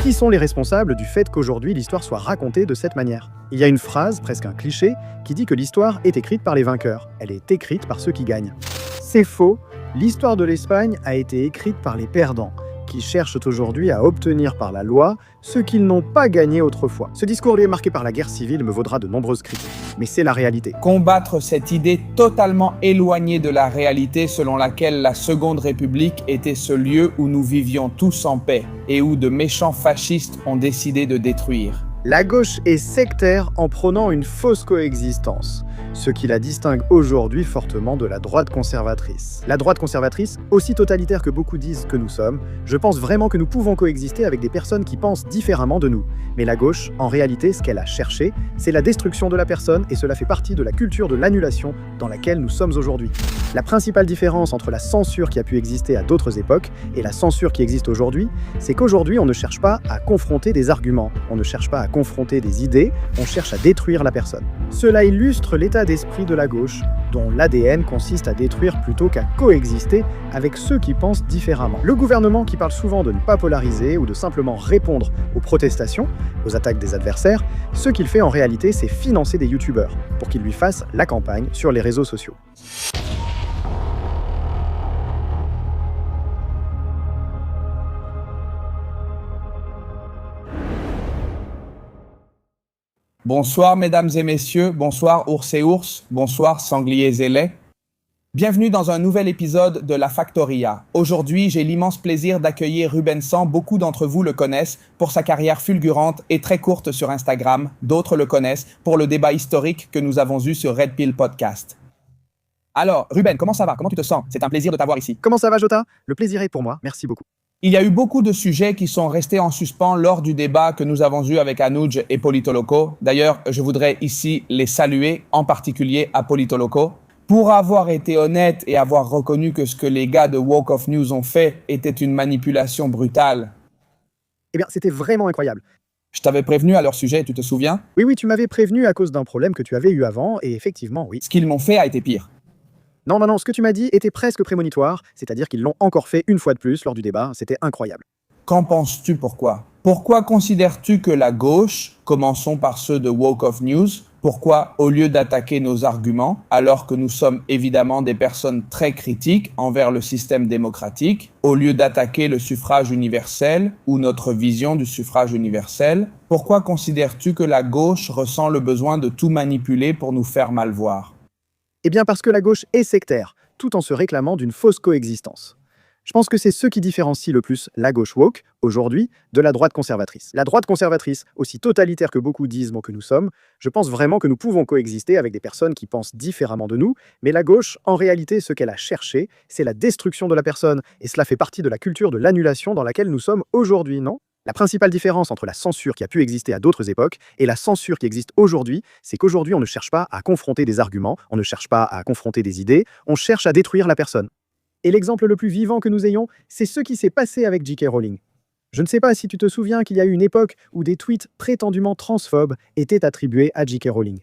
Qui sont les responsables du fait qu'aujourd'hui l'histoire soit racontée de cette manière? Il y a une phrase, presque un cliché, qui dit que l'histoire est écrite par les vainqueurs. Elle est écrite par ceux qui gagnent. C'est faux. L'histoire de l'Espagne a été écrite par les perdants, qui cherchent aujourd'hui à obtenir par la loi ce qu'ils n'ont pas gagné autrefois. Ce discours lui est marqué par la guerre civile me vaudra de nombreuses critiques. Mais c'est la réalité. Combattre cette idée totalement éloignée de la réalité selon laquelle la Seconde République était ce lieu où nous vivions tous en paix et où de méchants fascistes ont décidé de détruire. La gauche est sectaire en prônant une fausse coexistence, ce qui la distingue aujourd'hui fortement de la droite conservatrice. La droite conservatrice, aussi totalitaire que beaucoup disent que nous sommes, je pense vraiment que nous pouvons coexister avec des personnes qui pensent différemment de nous. Mais la gauche, en réalité, ce qu'elle a cherché, c'est la destruction de la personne et cela fait partie de la culture de l'annulation dans laquelle nous sommes aujourd'hui. La principale différence entre la censure qui a pu exister à d'autres époques et la censure qui existe aujourd'hui, c'est qu'aujourd'hui on ne cherche pas à confronter des arguments, on ne cherche pas à confronter des idées, on cherche à détruire la personne. Cela illustre l'état d'esprit de la gauche, dont l'ADN consiste à détruire plutôt qu'à coexister avec ceux qui pensent différemment. Le gouvernement qui parle souvent de ne pas polariser ou de simplement répondre aux protestations, aux attaques des adversaires, ce qu'il fait en réalité, c'est financer des youtubeurs pour qu'ils lui fassent la campagne sur les réseaux sociaux. Bonsoir mesdames et messieurs, bonsoir ours et ours, bonsoir sangliers et laits. Bienvenue dans un nouvel épisode de La Factoria. Aujourd'hui, j'ai l'immense plaisir d'accueillir Ruben San. Beaucoup d'entre vous le connaissent pour sa carrière fulgurante et très courte sur Instagram. D'autres le connaissent pour le débat historique que nous avons eu sur Red Pill Podcast. Alors, Ruben, comment ça va? Comment tu te sens? C'est un plaisir de t'avoir ici. Comment ça va, Jota? Le plaisir est pour moi, merci beaucoup. Il y a eu beaucoup de sujets qui sont restés en suspens lors du débat que nous avons eu avec Anuj et Politoloco. D'ailleurs, je voudrais ici les saluer, en particulier à Politoloco, pour avoir été honnête et avoir reconnu que ce que les gars de Walk of News ont fait était une manipulation brutale. Eh bien, c'était vraiment incroyable. Je t'avais prévenu à leur sujet, tu te souviens? Oui, tu m'avais prévenu à cause d'un problème que tu avais eu avant, et effectivement, oui. Ce qu'ils m'ont fait a été pire. Non, ce que tu m'as dit était presque prémonitoire, c'est-à-dire qu'ils l'ont encore fait une fois de plus lors du débat, c'était incroyable. Qu'en penses-tu pourquoi? Pourquoi considères-tu que la gauche, commençons par ceux de Walk of News, pourquoi au lieu d'attaquer nos arguments, alors que nous sommes évidemment des personnes très critiques envers le système démocratique, au lieu d'attaquer le suffrage universel ou notre vision du suffrage universel, pourquoi considères-tu que la gauche ressent le besoin de tout manipuler pour nous faire mal voir? Eh bien parce que la gauche est sectaire, tout en se réclamant d'une fausse coexistence. Je pense que c'est ce qui différencie le plus la gauche woke, aujourd'hui, de la droite conservatrice. La droite conservatrice, aussi totalitaire que beaucoup disent que nous sommes, je pense vraiment que nous pouvons coexister avec des personnes qui pensent différemment de nous, mais la gauche, en réalité, ce qu'elle a cherché, c'est la destruction de la personne, et cela fait partie de la culture de l'annulation dans laquelle nous sommes aujourd'hui, non ? La principale différence entre la censure qui a pu exister à d'autres époques et la censure qui existe aujourd'hui, c'est qu'aujourd'hui on ne cherche pas à confronter des arguments, on ne cherche pas à confronter des idées, on cherche à détruire la personne. Et l'exemple le plus vivant que nous ayons, c'est ce qui s'est passé avec J.K. Rowling. Je ne sais pas si tu te souviens qu'il y a eu une époque où des tweets prétendument transphobes étaient attribués à J.K. Rowling.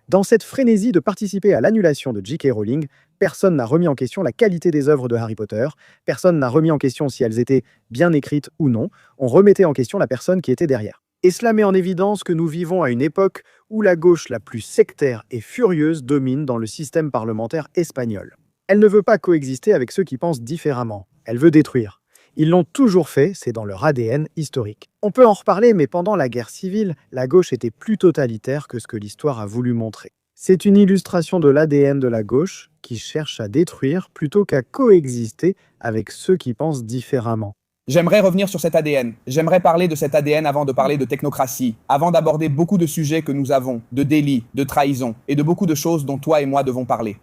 Dans cette frénésie de participer à l'annulation de J.K. Rowling, personne n'a remis en question la qualité des œuvres de Harry Potter, personne n'a remis en question si elles étaient bien écrites ou non, on remettait en question la personne qui était derrière. Et cela met en évidence que nous vivons à une époque où la gauche la plus sectaire et furieuse domine dans le système parlementaire espagnol. Elle ne veut pas coexister avec ceux qui pensent différemment, elle veut détruire. Ils l'ont toujours fait, c'est dans leur ADN historique. On peut en reparler, mais pendant la guerre civile, la gauche était plus totalitaire que ce que l'histoire a voulu montrer. C'est une illustration de l'ADN de la gauche qui cherche à détruire plutôt qu'à coexister avec ceux qui pensent différemment. J'aimerais revenir sur cet ADN. J'aimerais parler de cet ADN avant de parler de technocratie, avant d'aborder beaucoup de sujets que nous avons, de délits, de trahison et de beaucoup de choses dont toi et moi devons parler.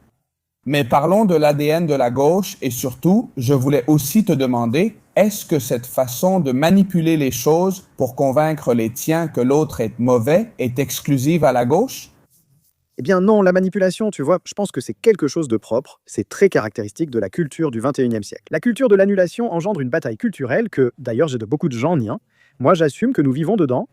Mais parlons de l'ADN de la gauche et surtout, je voulais aussi te demander, est-ce que cette façon de manipuler les choses pour convaincre les tiens que l'autre est mauvais est exclusive à la gauche? Eh bien non, la manipulation, tu vois, je pense que c'est quelque chose de propre, c'est très caractéristique de la culture du XXIe siècle. La culture de l'annulation engendre une bataille culturelle que, d'ailleurs, j'ai de beaucoup de gens nient. Moi, j'assume que nous vivons dedans,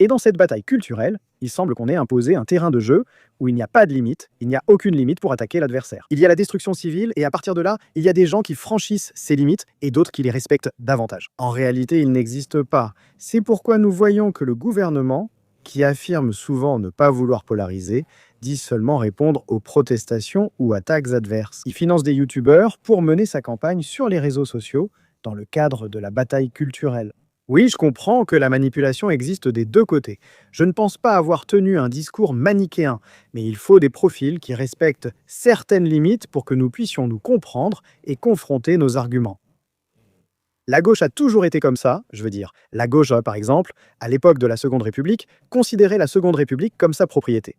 Et dans cette bataille culturelle, il semble qu'on ait imposé un terrain de jeu où il n'y a pas de limite, il n'y a aucune limite pour attaquer l'adversaire. Il y a la destruction civile et à partir de là, il y a des gens qui franchissent ces limites et d'autres qui les respectent davantage. En réalité, il n'existe pas. C'est pourquoi nous voyons que le gouvernement, qui affirme souvent ne pas vouloir polariser, dit seulement répondre aux protestations ou attaques adverses. Il finance des youtubeurs pour mener sa campagne sur les réseaux sociaux dans le cadre de la bataille culturelle. Oui, je comprends que la manipulation existe des deux côtés. Je ne pense pas avoir tenu un discours manichéen, mais il faut des profils qui respectent certaines limites pour que nous puissions nous comprendre et confronter nos arguments. La gauche a toujours été comme ça, je veux dire. La gauche, par exemple, à l'époque de la Seconde République, considérait la Seconde République comme sa propriété.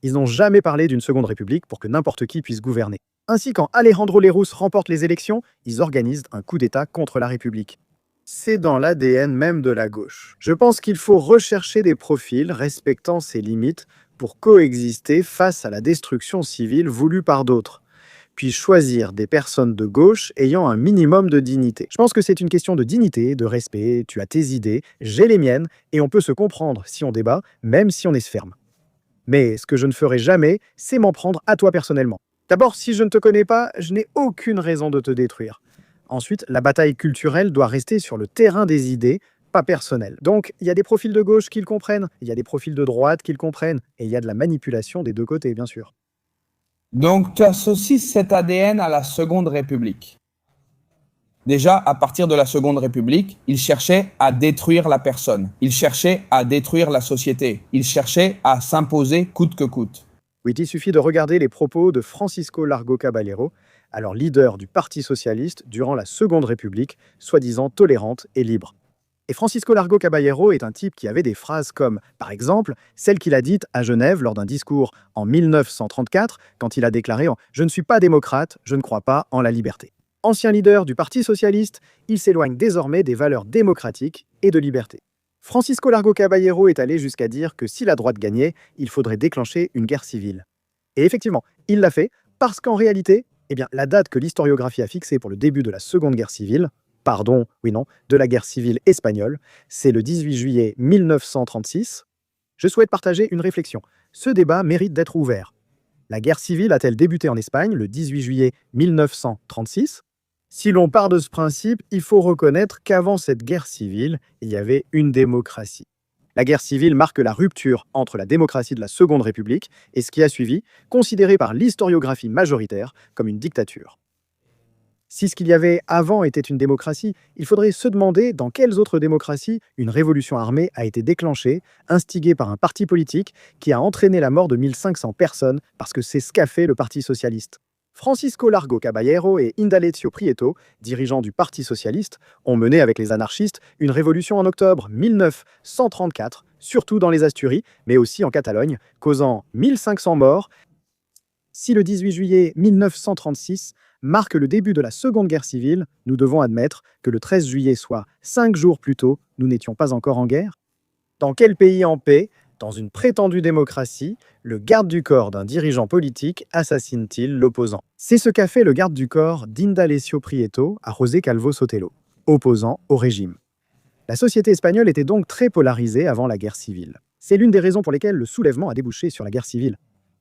Ils n'ont jamais parlé d'une Seconde République pour que n'importe qui puisse gouverner. Ainsi, quand Alejandro Lerroux remporte les élections, ils organisent un coup d'État contre la République. C'est dans l'ADN même de la gauche. Je pense qu'il faut rechercher des profils respectant ces limites pour coexister face à la destruction civile voulue par d'autres, puis choisir des personnes de gauche ayant un minimum de dignité. Je pense que c'est une question de dignité, de respect, tu as tes idées, j'ai les miennes, et on peut se comprendre si on débat, même si on est ferme. Mais ce que je ne ferai jamais, c'est m'en prendre à toi personnellement. D'abord, si je ne te connais pas, je n'ai aucune raison de te détruire. Ensuite, la bataille culturelle doit rester sur le terrain des idées, pas personnel. Donc, il y a des profils de gauche qui le comprennent, il y a des profils de droite qui le comprennent, et il y a de la manipulation des deux côtés, bien sûr. Donc, tu associes cet ADN à la Seconde République. Déjà, à partir de la Seconde République, ils cherchaient à détruire la personne. Ils cherchaient à détruire la société. Ils cherchaient à s'imposer coûte que coûte. Oui, il suffit de regarder les propos de Francisco Largo Caballero, alors leader du Parti socialiste durant la Seconde République, soi-disant tolérante et libre. Et Francisco Largo Caballero est un type qui avait des phrases comme, par exemple, celle qu'il a dite à Genève lors d'un discours en 1934, quand il a déclaré « Je ne suis pas démocrate, je ne crois pas en la liberté ». Ancien leader du Parti socialiste, il s'éloigne désormais des valeurs démocratiques et de liberté. Francisco Largo Caballero est allé jusqu'à dire que si la droite gagnait, il faudrait déclencher une guerre civile. Et effectivement, il l'a fait parce qu'en réalité, la date que l'historiographie a fixée pour le début de la Seconde Guerre civile, de la guerre civile espagnole, c'est le 18 juillet 1936. Je souhaite partager une réflexion. Ce débat mérite d'être ouvert. La guerre civile a-t-elle débuté en Espagne le 18 juillet 1936 ? Si l'on part de ce principe, il faut reconnaître qu'avant cette guerre civile, il y avait une démocratie. La guerre civile marque la rupture entre la démocratie de la Seconde République et ce qui a suivi, considéré par l'historiographie majoritaire comme une dictature. Si ce qu'il y avait avant était une démocratie, il faudrait se demander dans quelles autres démocraties une révolution armée a été déclenchée, instigée par un parti politique qui a entraîné la mort de 1500 personnes parce que c'est ce qu'a fait le Parti socialiste. Francisco Largo Caballero et Indalecio Prieto, dirigeants du Parti socialiste, ont mené avec les anarchistes une révolution en octobre 1934, surtout dans les Asturies, mais aussi en Catalogne, causant 1500 morts. Si le 18 juillet 1936 marque le début de la Seconde Guerre civile, nous devons admettre que le 13 juillet, soit 5 jours plus tôt, nous n'étions pas encore en guerre. Dans quel pays en paix, dans une prétendue démocratie, le garde du corps d'un dirigeant politique assassine-t-il l'opposant? C'est ce qu'a fait le garde du corps d'Indalecio Prieto à José Calvo Sotelo, opposant au régime. La société espagnole était donc très polarisée avant la guerre civile. C'est l'une des raisons pour lesquelles le soulèvement a débouché sur la guerre civile.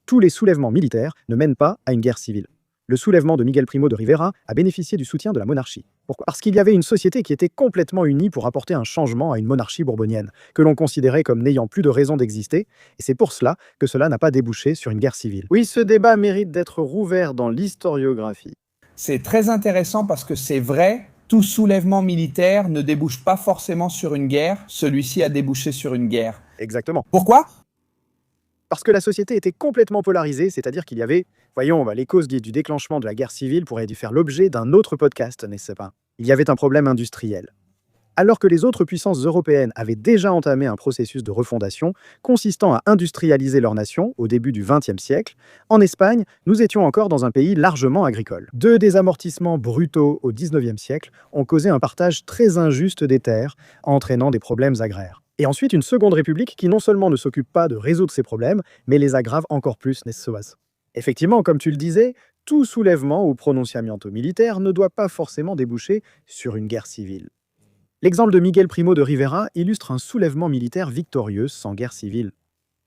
Tous les soulèvements militaires ne mènent pas à une guerre civile. Le soulèvement de Miguel Primo de Rivera a bénéficié du soutien de la monarchie. Pourquoi? Parce qu'il y avait une société qui était complètement unie pour apporter un changement à une monarchie bourbonienne, que l'on considérait comme n'ayant plus de raison d'exister, et c'est pour cela que cela n'a pas débouché sur une guerre civile. Oui, ce débat mérite d'être rouvert dans l'historiographie. C'est très intéressant parce que c'est vrai, tout soulèvement militaire ne débouche pas forcément sur une guerre, celui-ci a débouché sur une guerre. Exactement. Pourquoi? Parce que la société était complètement polarisée, c'est-à-dire qu'il y avait, les causes du déclenchement de la guerre civile pourraient dû faire l'objet d'un autre podcast, n'est-ce pas? Il y avait un problème industriel. Alors que les autres puissances européennes avaient déjà entamé un processus de refondation consistant à industrialiser leur nation au début du XXe siècle, en Espagne, nous étions encore dans un pays largement agricole. Deux désamortissements brutaux au XIXe siècle ont causé un partage très injuste des terres, entraînant des problèmes agraires. Et ensuite, une seconde république qui non seulement ne s'occupe pas de résoudre ces problèmes, mais les aggrave encore plus, n'est-ce pas? Effectivement, comme tu le disais, tout soulèvement ou prononciamiento militaire ne doit pas forcément déboucher sur une guerre civile. L'exemple de Miguel Primo de Rivera illustre un soulèvement militaire victorieux sans guerre civile.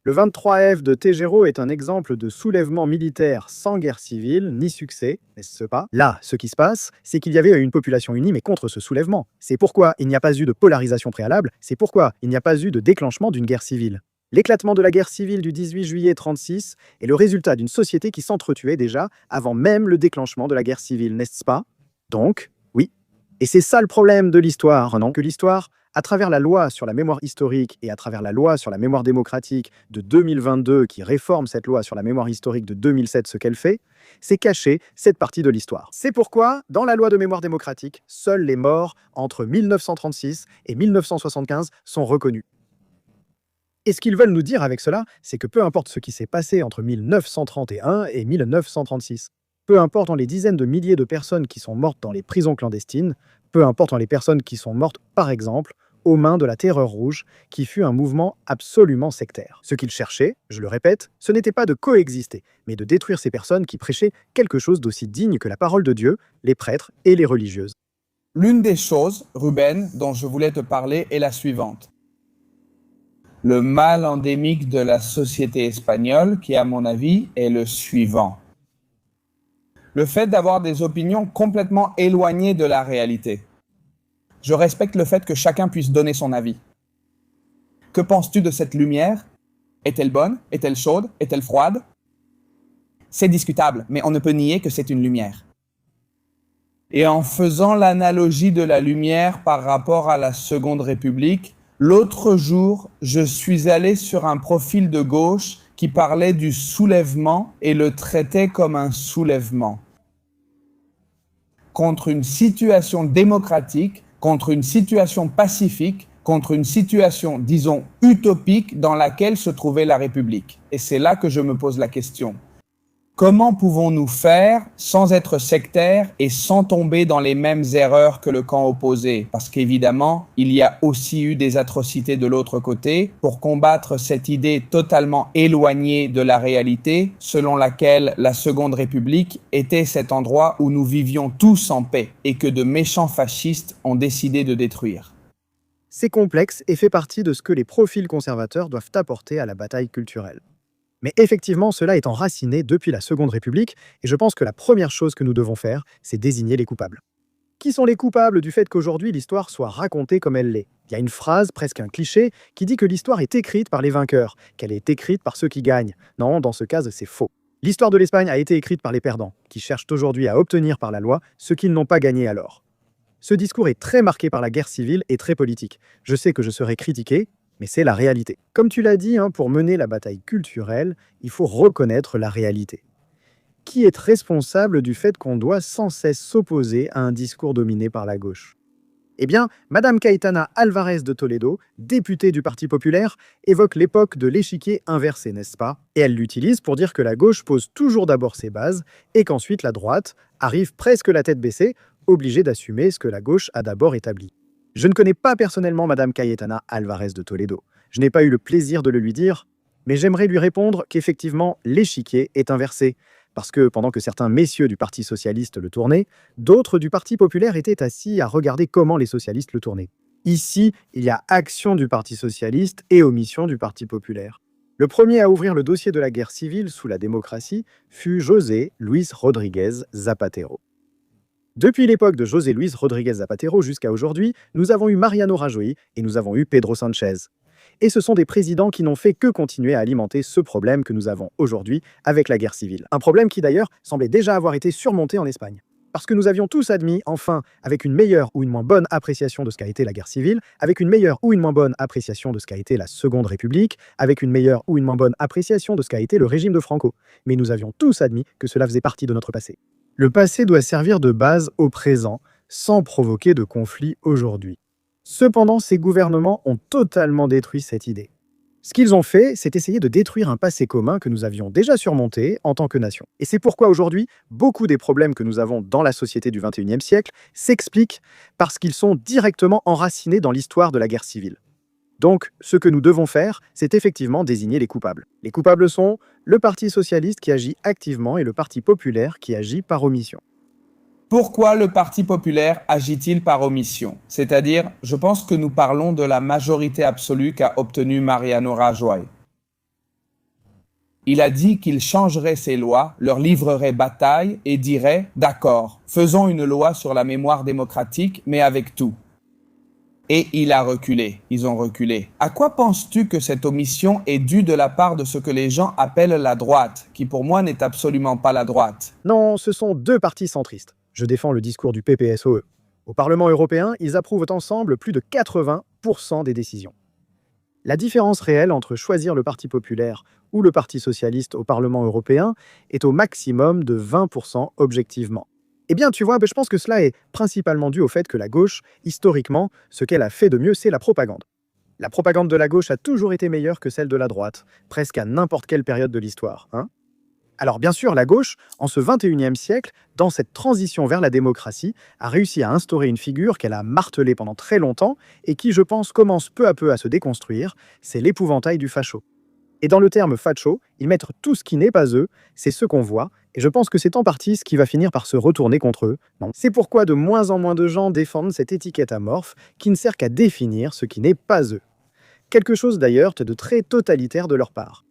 Le 23F de Tejero est un exemple de soulèvement militaire sans guerre civile ni succès, n'est-ce pas? Là, ce qui se passe, c'est qu'il y avait une population unie mais contre ce soulèvement. C'est pourquoi il n'y a pas eu de polarisation préalable, c'est pourquoi il n'y a pas eu de déclenchement d'une guerre civile. L'éclatement de la guerre civile du 18 juillet 1936 est le résultat d'une société qui s'entretuait déjà avant même le déclenchement de la guerre civile, n'est-ce pas? Donc, oui. Et c'est ça le problème de l'histoire, non? Que l'histoire, à travers la loi sur la mémoire historique et à travers la loi sur la mémoire démocratique de 2022 qui réforme cette loi sur la mémoire historique de 2007, ce qu'elle fait, c'est cacher cette partie de l'histoire. C'est pourquoi, dans la loi de mémoire démocratique, seuls les morts entre 1936 et 1975 sont reconnus. Et ce qu'ils veulent nous dire avec cela, c'est que peu importe ce qui s'est passé entre 1931 et 1936, peu importe les dizaines de milliers de personnes qui sont mortes dans les prisons clandestines, peu importe les personnes qui sont mortes, par exemple, aux mains de la Terreur rouge, qui fut un mouvement absolument sectaire. Ce qu'ils cherchaient, je le répète, ce n'était pas de coexister, mais de détruire ces personnes qui prêchaient quelque chose d'aussi digne que la parole de Dieu, les prêtres et les religieuses. L'une des choses, Ruben, dont je voulais te parler est la suivante. Le mal endémique de la société espagnole, qui à mon avis est le suivant. Le fait d'avoir des opinions complètement éloignées de la réalité. Je respecte le fait que chacun puisse donner son avis. Que penses-tu de cette lumière? Est-elle bonne? Est-elle chaude? Est-elle froide? C'est discutable, mais on ne peut nier que c'est une lumière. Et en faisant l'analogie de la lumière par rapport à la Seconde République, l'autre jour, je suis allé sur un profil de gauche qui parlait du soulèvement et le traitait comme un soulèvement. Contre une situation démocratique, contre une situation pacifique, contre une situation, disons, utopique dans laquelle se trouvait la République. Et c'est là que je me pose la question. Comment pouvons-nous faire sans être sectaires et sans tomber dans les mêmes erreurs que le camp opposé? Parce qu'évidemment, il y a aussi eu des atrocités de l'autre côté pour combattre cette idée totalement éloignée de la réalité, selon laquelle la Seconde République était cet endroit où nous vivions tous en paix et que de méchants fascistes ont décidé de détruire. C'est complexe et fait partie de ce que les profils conservateurs doivent apporter à la bataille culturelle. Mais effectivement, cela est enraciné depuis la Seconde République, et je pense que la première chose que nous devons faire, c'est désigner les coupables. Qui sont les coupables du fait qu'aujourd'hui l'histoire soit racontée comme elle l'est? Il y a une phrase, presque un cliché, qui dit que l'histoire est écrite par les vainqueurs, qu'elle est écrite par ceux qui gagnent. Non, dans ce cas, c'est faux. L'histoire de l'Espagne a été écrite par les perdants, qui cherchent aujourd'hui à obtenir par la loi ce qu'ils n'ont pas gagné alors. Ce discours est très marqué par la guerre civile et très politique. Je sais que je serai critiqué, mais c'est la réalité. Comme tu l'as dit, pour mener la bataille culturelle, il faut reconnaître la réalité. Qui est responsable du fait qu'on doit sans cesse s'opposer à un discours dominé par la gauche? Eh bien, Madame Cayetana Álvarez de Toledo, députée du Parti populaire, évoque l'époque de l'échiquier inversé, n'est-ce pas? Et elle l'utilise pour dire que la gauche pose toujours d'abord ses bases et qu'ensuite la droite arrive presque la tête baissée, obligée d'assumer ce que la gauche a d'abord établi. Je ne connais pas personnellement Madame Cayetana Álvarez de Toledo. Je n'ai pas eu le plaisir de le lui dire, mais j'aimerais lui répondre qu'effectivement, l'échiquier est inversé. Parce que pendant que certains messieurs du Parti socialiste le tournaient, d'autres du Parti populaire étaient assis à regarder comment les socialistes le tournaient. Ici, il y a action du Parti socialiste et omission du Parti populaire. Le premier à ouvrir le dossier de la guerre civile sous la démocratie fut José Luis Rodríguez Zapatero. Depuis l'époque de José Luis Rodríguez Zapatero jusqu'à aujourd'hui, nous avons eu Mariano Rajoy et nous avons eu Pedro Sánchez. Et ce sont des présidents qui n'ont fait que continuer à alimenter ce problème que nous avons aujourd'hui avec la guerre civile. Un problème qui d'ailleurs semblait déjà avoir été surmonté en Espagne. Parce que nous avions tous admis, enfin, avec une meilleure ou une moins bonne appréciation de ce qu'a été la guerre civile, avec une meilleure ou une moins bonne appréciation de ce qu'a été la Seconde République, avec une meilleure ou une moins bonne appréciation de ce qu'a été le régime de Franco. Mais nous avions tous admis que cela faisait partie de notre passé. Le passé doit servir de base au présent, sans provoquer de conflit aujourd'hui. Cependant, ces gouvernements ont totalement détruit cette idée. Ce qu'ils ont fait, c'est essayer de détruire un passé commun que nous avions déjà surmonté en tant que nation. Et c'est pourquoi aujourd'hui, beaucoup des problèmes que nous avons dans la société du XXIe siècle s'expliquent parce qu'ils sont directement enracinés dans l'histoire de la guerre civile. Donc, ce que nous devons faire, c'est effectivement désigner les coupables. Les coupables sont le Parti socialiste qui agit activement et le Parti populaire qui agit par omission. Pourquoi le Parti populaire agit-il par omission? C'est-à-dire, je pense que nous parlons de la majorité absolue qu'a obtenue Mariano Rajoy. Il a dit qu'il changerait ses lois, leur livrerait bataille et dirait « D'accord, faisons une loi sur la mémoire démocratique, mais avec tout ». Et il a reculé, ils ont reculé. À quoi penses-tu que cette omission est due de la part de ce que les gens appellent la droite, qui pour moi n'est absolument pas la droite? Non, ce sont deux partis centristes. Je défends le discours du PPSOE. Au Parlement européen, ils approuvent ensemble plus de 80% des décisions. La différence réelle entre choisir le Parti populaire ou le Parti socialiste au Parlement européen est au maximum de 20% objectivement. Eh bien, tu vois, je pense que cela est principalement dû au fait que la gauche, historiquement, ce qu'elle a fait de mieux, c'est la propagande. La propagande de la gauche a toujours été meilleure que celle de la droite, presque à n'importe quelle période de l'histoire, hein. Alors bien sûr, la gauche, en ce 21e siècle, dans cette transition vers la démocratie, a réussi à instaurer une figure qu'elle a martelée pendant très longtemps et qui, je pense, commence peu à peu à se déconstruire, c'est l'épouvantail du facho. Et dans le terme facho, ils mettent tout ce qui n'est pas eux, c'est ce qu'on voit, et je pense que c'est en partie ce qui va finir par se retourner contre eux. Non. C'est pourquoi de moins en moins de gens défendent cette étiquette amorphe qui ne sert qu'à définir ce qui n'est pas eux. Quelque chose d'ailleurs de très totalitaire de leur part.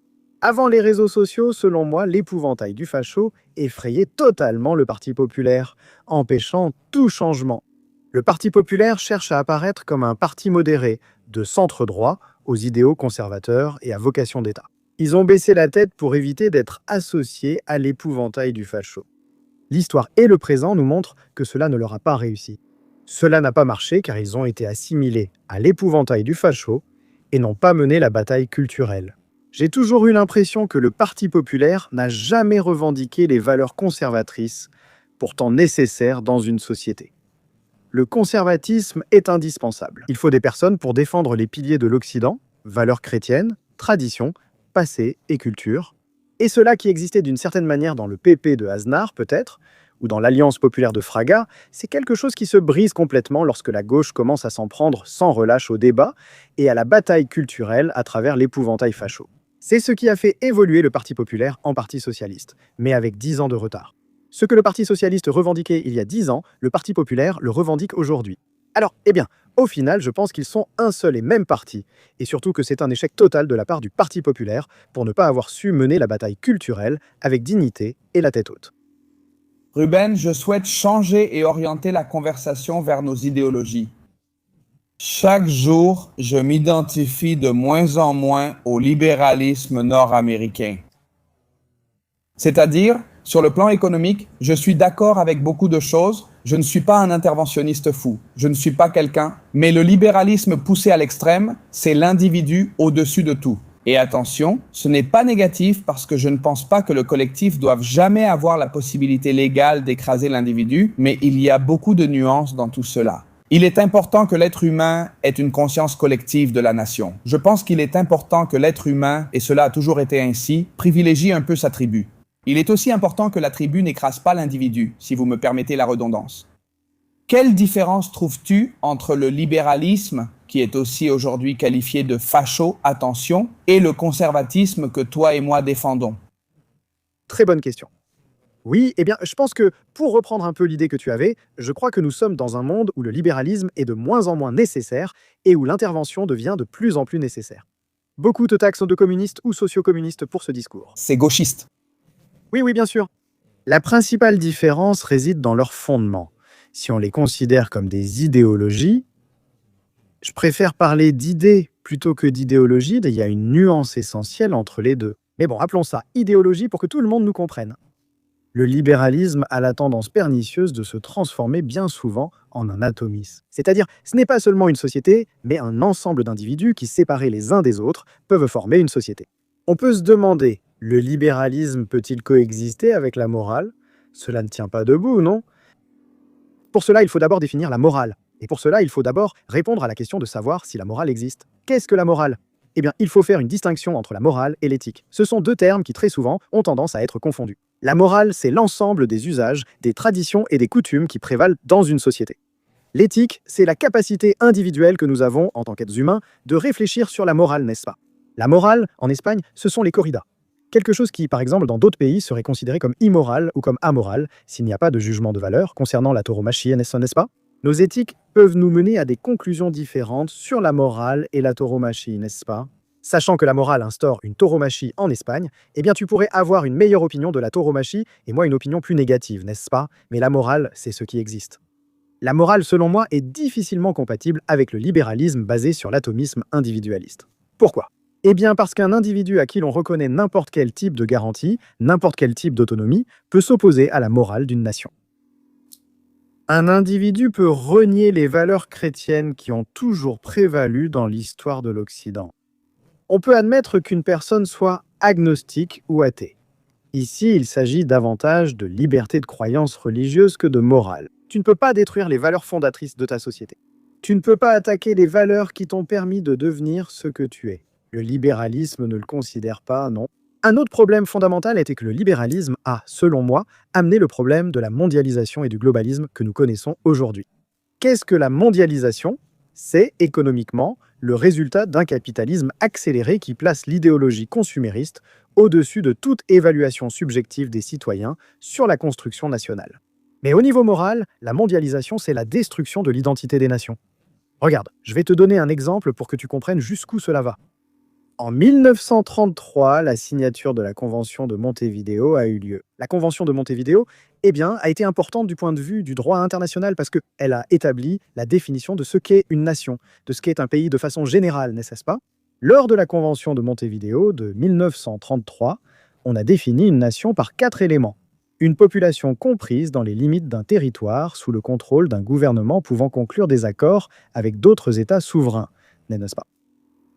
Avant les réseaux sociaux, selon moi, l'épouvantail du facho effrayait totalement le Parti populaire, empêchant tout changement. Le Parti populaire cherche à apparaître comme un parti modéré, de centre-droit, aux idéaux conservateurs et à vocation d'État. Ils ont baissé la tête pour éviter d'être associés à l'épouvantail du facho. L'histoire et le présent nous montrent que cela ne leur a pas réussi. Cela n'a pas marché car ils ont été assimilés à l'épouvantail du facho et n'ont pas mené la bataille culturelle. J'ai toujours eu l'impression que le Parti populaire n'a jamais revendiqué les valeurs conservatrices, pourtant nécessaires dans une société. Le conservatisme est indispensable. Il faut des personnes pour défendre les piliers de l'Occident, valeurs chrétiennes, traditions, passé et culture, et cela qui existait d'une certaine manière dans le PP de Aznar peut-être, ou dans l'Alliance populaire de Fraga, c'est quelque chose qui se brise complètement lorsque la gauche commence à s'en prendre sans relâche au débat et à la bataille culturelle à travers l'épouvantail facho. C'est ce qui a fait évoluer le Parti populaire en Parti socialiste, mais avec 10 ans de retard. Ce que le Parti socialiste revendiquait il y a 10 ans, le Parti populaire le revendique aujourd'hui. Alors, au final, je pense qu'ils sont un seul et même parti, et surtout que c'est un échec total de la part du Parti populaire pour ne pas avoir su mener la bataille culturelle avec dignité et la tête haute. Ruben, je souhaite changer et orienter la conversation vers nos idéologies. Chaque jour, je m'identifie de moins en moins au libéralisme nord-américain. C'est-à-dire, sur le plan économique, je suis d'accord avec beaucoup de choses. Je ne suis pas un interventionniste fou. Je ne suis pas quelqu'un. Mais le libéralisme poussé à l'extrême, c'est l'individu au-dessus de tout. Et attention, ce n'est pas négatif parce que je ne pense pas que le collectif doive jamais avoir la possibilité légale d'écraser l'individu, mais il y a beaucoup de nuances dans tout cela. Il est important que l'être humain ait une conscience collective de la nation. Je pense qu'il est important que l'être humain, et cela a toujours été ainsi, privilégie un peu sa tribu. Il est aussi important que la tribu n'écrase pas l'individu, si vous me permettez la redondance. Quelle différence trouves-tu entre le libéralisme, qui est aussi aujourd'hui qualifié de facho, attention, et le conservatisme que toi et moi défendons? Très bonne question. Oui, je pense que, pour reprendre un peu l'idée que tu avais, je crois que nous sommes dans un monde où le libéralisme est de moins en moins nécessaire et où l'intervention devient de plus en plus nécessaire. Beaucoup te taxent de communiste ou socio-communiste pour ce discours. C'est gauchiste. Oui, bien sûr. La principale différence réside dans leur fondement. Si on les considère comme des idéologies, je préfère parler d'idées plutôt que d'idéologie, il y a une nuance essentielle entre les deux. Mais bon, appelons ça idéologie pour que tout le monde nous comprenne. Le libéralisme a la tendance pernicieuse de se transformer bien souvent en un atomisme. C'est-à-dire, ce n'est pas seulement une société, mais un ensemble d'individus qui, séparés les uns des autres, peuvent former une société. On peut se demander, le libéralisme peut-il coexister avec la morale? Cela ne tient pas debout, non? Pour cela, il faut d'abord définir la morale. Et pour cela, il faut d'abord répondre à la question de savoir si la morale existe. Qu'est-ce que la morale? Il faut faire une distinction entre la morale et l'éthique. Ce sont deux termes qui, très souvent, ont tendance à être confondus. La morale, c'est l'ensemble des usages, des traditions et des coutumes qui prévalent dans une société. L'éthique, c'est la capacité individuelle que nous avons, en tant qu'êtres humains, de réfléchir sur la morale, n'est-ce pas? La morale, en Espagne, ce sont les corridas. Quelque chose qui, par exemple, dans d'autres pays, serait considéré comme immoral ou comme amoral s'il n'y a pas de jugement de valeur concernant la tauromachie, n'est-ce pas? Nos éthiques peuvent nous mener à des conclusions différentes sur la morale et la tauromachie, n'est-ce pas? Sachant que la morale instaure une tauromachie en Espagne, eh bien tu pourrais avoir une meilleure opinion de la tauromachie et moi une opinion plus négative, n'est-ce pas? Mais la morale, c'est ce qui existe. La morale, selon moi, est difficilement compatible avec le libéralisme basé sur l'atomisme individualiste. Pourquoi? Eh bien parce qu'un individu à qui l'on reconnaît n'importe quel type de garantie, n'importe quel type d'autonomie, peut s'opposer à la morale d'une nation. Un individu peut renier les valeurs chrétiennes qui ont toujours prévalu dans l'histoire de l'Occident. On peut admettre qu'une personne soit agnostique ou athée. Ici, il s'agit davantage de liberté de croyance religieuse que de morale. Tu ne peux pas détruire les valeurs fondatrices de ta société. Tu ne peux pas attaquer les valeurs qui t'ont permis de devenir ce que tu es. Le libéralisme ne le considère pas, non. Un autre problème fondamental était que le libéralisme a, selon moi, amené le problème de la mondialisation et du globalisme que nous connaissons aujourd'hui. Qu'est-ce que la mondialisation? C'est, économiquement, le résultat d'un capitalisme accéléré qui place l'idéologie consumériste au-dessus de toute évaluation subjective des citoyens sur la construction nationale. Mais au niveau moral, la mondialisation, c'est la destruction de l'identité des nations. Regarde, je vais te donner un exemple pour que tu comprennes jusqu'où cela va. En 1933, la signature de la Convention de Montevideo a eu lieu. La Convention de Montevideo, a été importante du point de vue du droit international parce qu'elle a établi la définition de ce qu'est une nation, de ce qu'est un pays de façon générale, n'est-ce pas? Lors de la Convention de Montevideo de 1933, on a défini une nation par 4 éléments. Une population comprise dans les limites d'un territoire sous le contrôle d'un gouvernement pouvant conclure des accords avec d'autres États souverains, n'est-ce pas?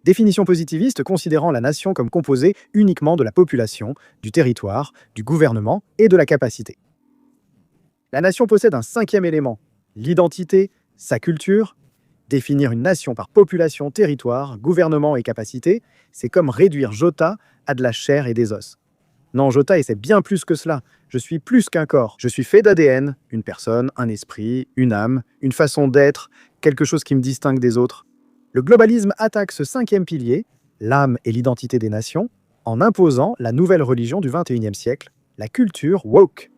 Définition positiviste considérant la nation comme composée uniquement de la population, du territoire, du gouvernement et de la capacité. La nation possède un 5e élément, l'identité, sa culture. Définir une nation par population, territoire, gouvernement et capacité, c'est comme réduire Jota à de la chair et des os. Non, Jota, et c'est bien plus que cela. Je suis plus qu'un corps. Je suis fait d'ADN, une personne, un esprit, une âme, une façon d'être, quelque chose qui me distingue des autres. Le globalisme attaque ce 5e pilier, l'âme et l'identité des nations, en imposant la nouvelle religion du XXIe siècle, la culture woke.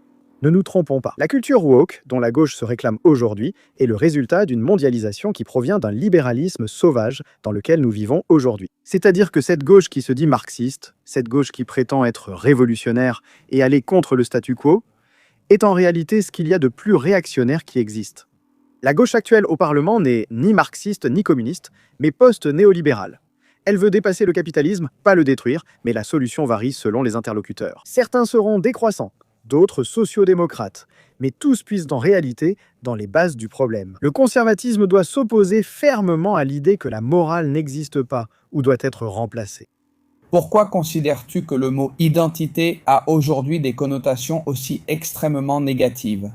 Ne nous trompons pas. La culture woke, dont la gauche se réclame aujourd'hui, est le résultat d'une mondialisation qui provient d'un libéralisme sauvage dans lequel nous vivons aujourd'hui. C'est-à-dire que cette gauche qui se dit marxiste, cette gauche qui prétend être révolutionnaire et aller contre le statu quo, est en réalité ce qu'il y a de plus réactionnaire qui existe. La gauche actuelle au Parlement n'est ni marxiste ni communiste, mais post-néolibérale. Elle veut dépasser le capitalisme, pas le détruire, mais la solution varie selon les interlocuteurs. Certains seront décroissants, d'autres sociodémocrates, mais tous puissent en réalité dans les bases du problème. Le conservatisme doit s'opposer fermement à l'idée que la morale n'existe pas ou doit être remplacée. Pourquoi considères-tu que le mot identité a aujourd'hui des connotations aussi extrêmement négatives?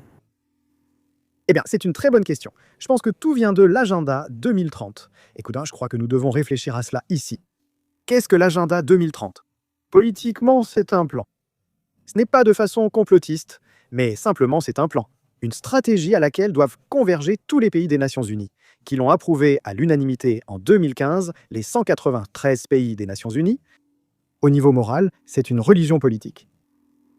C'est une très bonne question. Je pense que tout vient de l'agenda 2030. Écoute, je crois que nous devons réfléchir à cela ici. Qu'est-ce que l'agenda 2030? Politiquement, c'est un plan. Ce n'est pas de façon complotiste, mais simplement c'est un plan. Une stratégie à laquelle doivent converger tous les pays des Nations Unies, qui l'ont approuvé à l'unanimité en 2015, les 193 pays des Nations Unies. Au niveau moral, c'est une religion politique.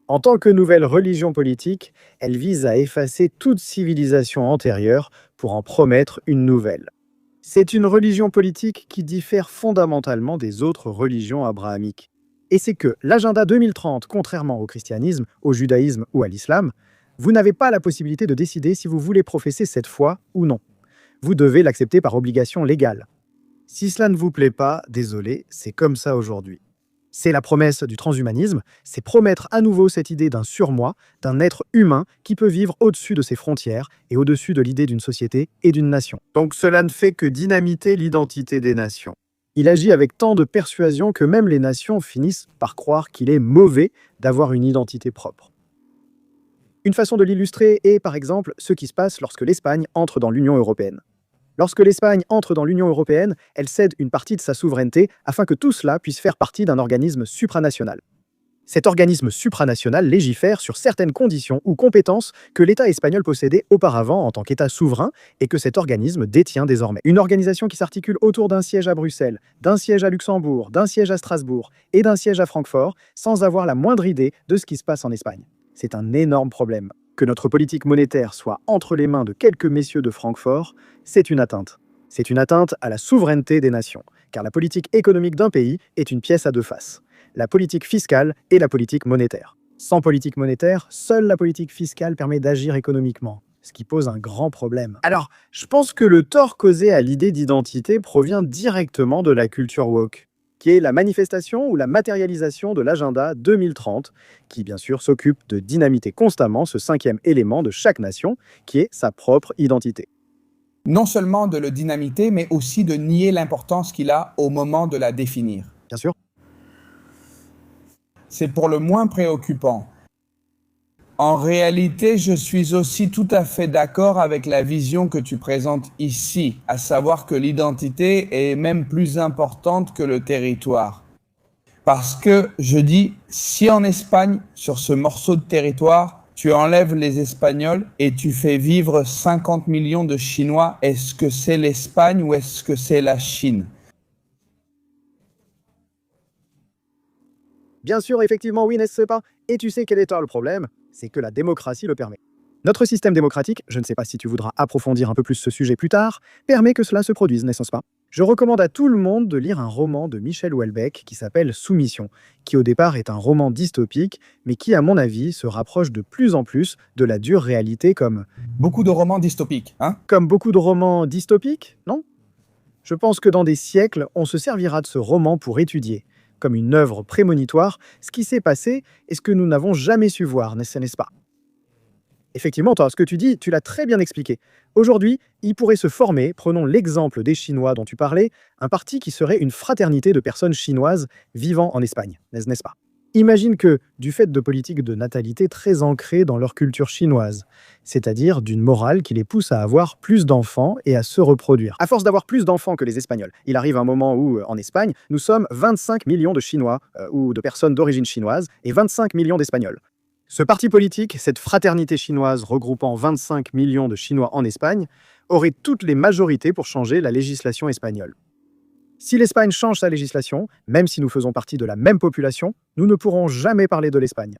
En tant que nouvelle religion politique, elle vise à effacer toute civilisation antérieure pour en promettre une nouvelle. C'est une religion politique qui diffère fondamentalement des autres religions abrahamiques. Et c'est que l'agenda 2030, contrairement au christianisme, au judaïsme ou à l'islam, vous n'avez pas la possibilité de décider si vous voulez professer cette foi ou non. Vous devez l'accepter par obligation légale. Si cela ne vous plaît pas, désolé, c'est comme ça aujourd'hui. C'est la promesse du transhumanisme, c'est promettre à nouveau cette idée d'un surmoi, d'un être humain qui peut vivre au-dessus de ses frontières et au-dessus de l'idée d'une société et d'une nation. Donc cela ne fait que dynamiter l'identité des nations. Il agit avec tant de persuasion que même les nations finissent par croire qu'il est mauvais d'avoir une identité propre. Une façon de l'illustrer est, par exemple, ce qui se passe lorsque l'Espagne entre dans l'Union européenne. Lorsque l'Espagne entre dans l'Union européenne, elle cède une partie de sa souveraineté afin que tout cela puisse faire partie d'un organisme supranational. Cet organisme supranational légifère sur certaines conditions ou compétences que l'État espagnol possédait auparavant en tant qu'État souverain et que cet organisme détient désormais. Une organisation qui s'articule autour d'un siège à Bruxelles, d'un siège à Luxembourg, d'un siège à Strasbourg et d'un siège à Francfort, sans avoir la moindre idée de ce qui se passe en Espagne. C'est un énorme problème. Que notre politique monétaire soit entre les mains de quelques messieurs de Francfort, c'est une atteinte. C'est une atteinte à la souveraineté des nations, car la politique économique d'un pays est une pièce à deux faces. La politique fiscale et la politique monétaire. Sans politique monétaire, seule la politique fiscale permet d'agir économiquement, ce qui pose un grand problème. Alors, je pense que le tort causé à l'idée d'identité provient directement de la culture woke, qui est la manifestation ou la matérialisation de l'agenda 2030, qui bien sûr s'occupe de dynamiter constamment ce cinquième élément de chaque nation, qui est sa propre identité. Non seulement de le dynamiter, mais aussi de nier l'importance qu'il a au moment de la définir. Bien sûr. C'est pour le moins préoccupant. En réalité, je suis aussi tout à fait d'accord avec la vision que tu présentes ici, à savoir que l'identité est même plus importante que le territoire. Parce que, je dis, si en Espagne, sur ce morceau de territoire, tu enlèves les Espagnols et tu fais vivre 50 millions de Chinois, est-ce que c'est l'Espagne ou est-ce que c'est la Chine ? Bien sûr, effectivement, oui, n'est-ce pas? Et tu sais quel est le problème? C'est que la démocratie le permet. Notre système démocratique, je ne sais pas si tu voudras approfondir un peu plus ce sujet plus tard, permet que cela se produise, n'est-ce pas? Je recommande à tout le monde de lire un roman de Michel Houellebecq qui s'appelle Soumission, qui au départ est un roman dystopique, mais qui, à mon avis, se rapproche de plus en plus de la dure réalité comme Beaucoup de romans dystopiques, hein ? Comme beaucoup de romans dystopiques, non? Je pense que dans des siècles, on se servira de ce roman pour étudier, comme une œuvre prémonitoire, ce qui s'est passé et ce que nous n'avons jamais su voir, n'est-ce pas? Effectivement, toi, ce que tu dis, tu l'as très bien expliqué. Aujourd'hui, il pourrait se former, prenons l'exemple des Chinois dont tu parlais, un parti qui serait une fraternité de personnes chinoises vivant en Espagne, n'est-ce pas? Imagine que, du fait de politiques de natalité très ancrées dans leur culture chinoise, c'est-à-dire d'une morale qui les pousse à avoir plus d'enfants et à se reproduire. À force d'avoir plus d'enfants que les Espagnols, il arrive un moment où, en Espagne, nous sommes 25 millions de Chinois ou de personnes d'origine chinoise et 25 millions d'Espagnols. Ce parti politique, cette fraternité chinoise regroupant 25 millions de Chinois en Espagne, aurait toutes les majorités pour changer la législation espagnole. Si l'Espagne change sa législation, même si nous faisons partie de la même population, nous ne pourrons jamais parler de l'Espagne.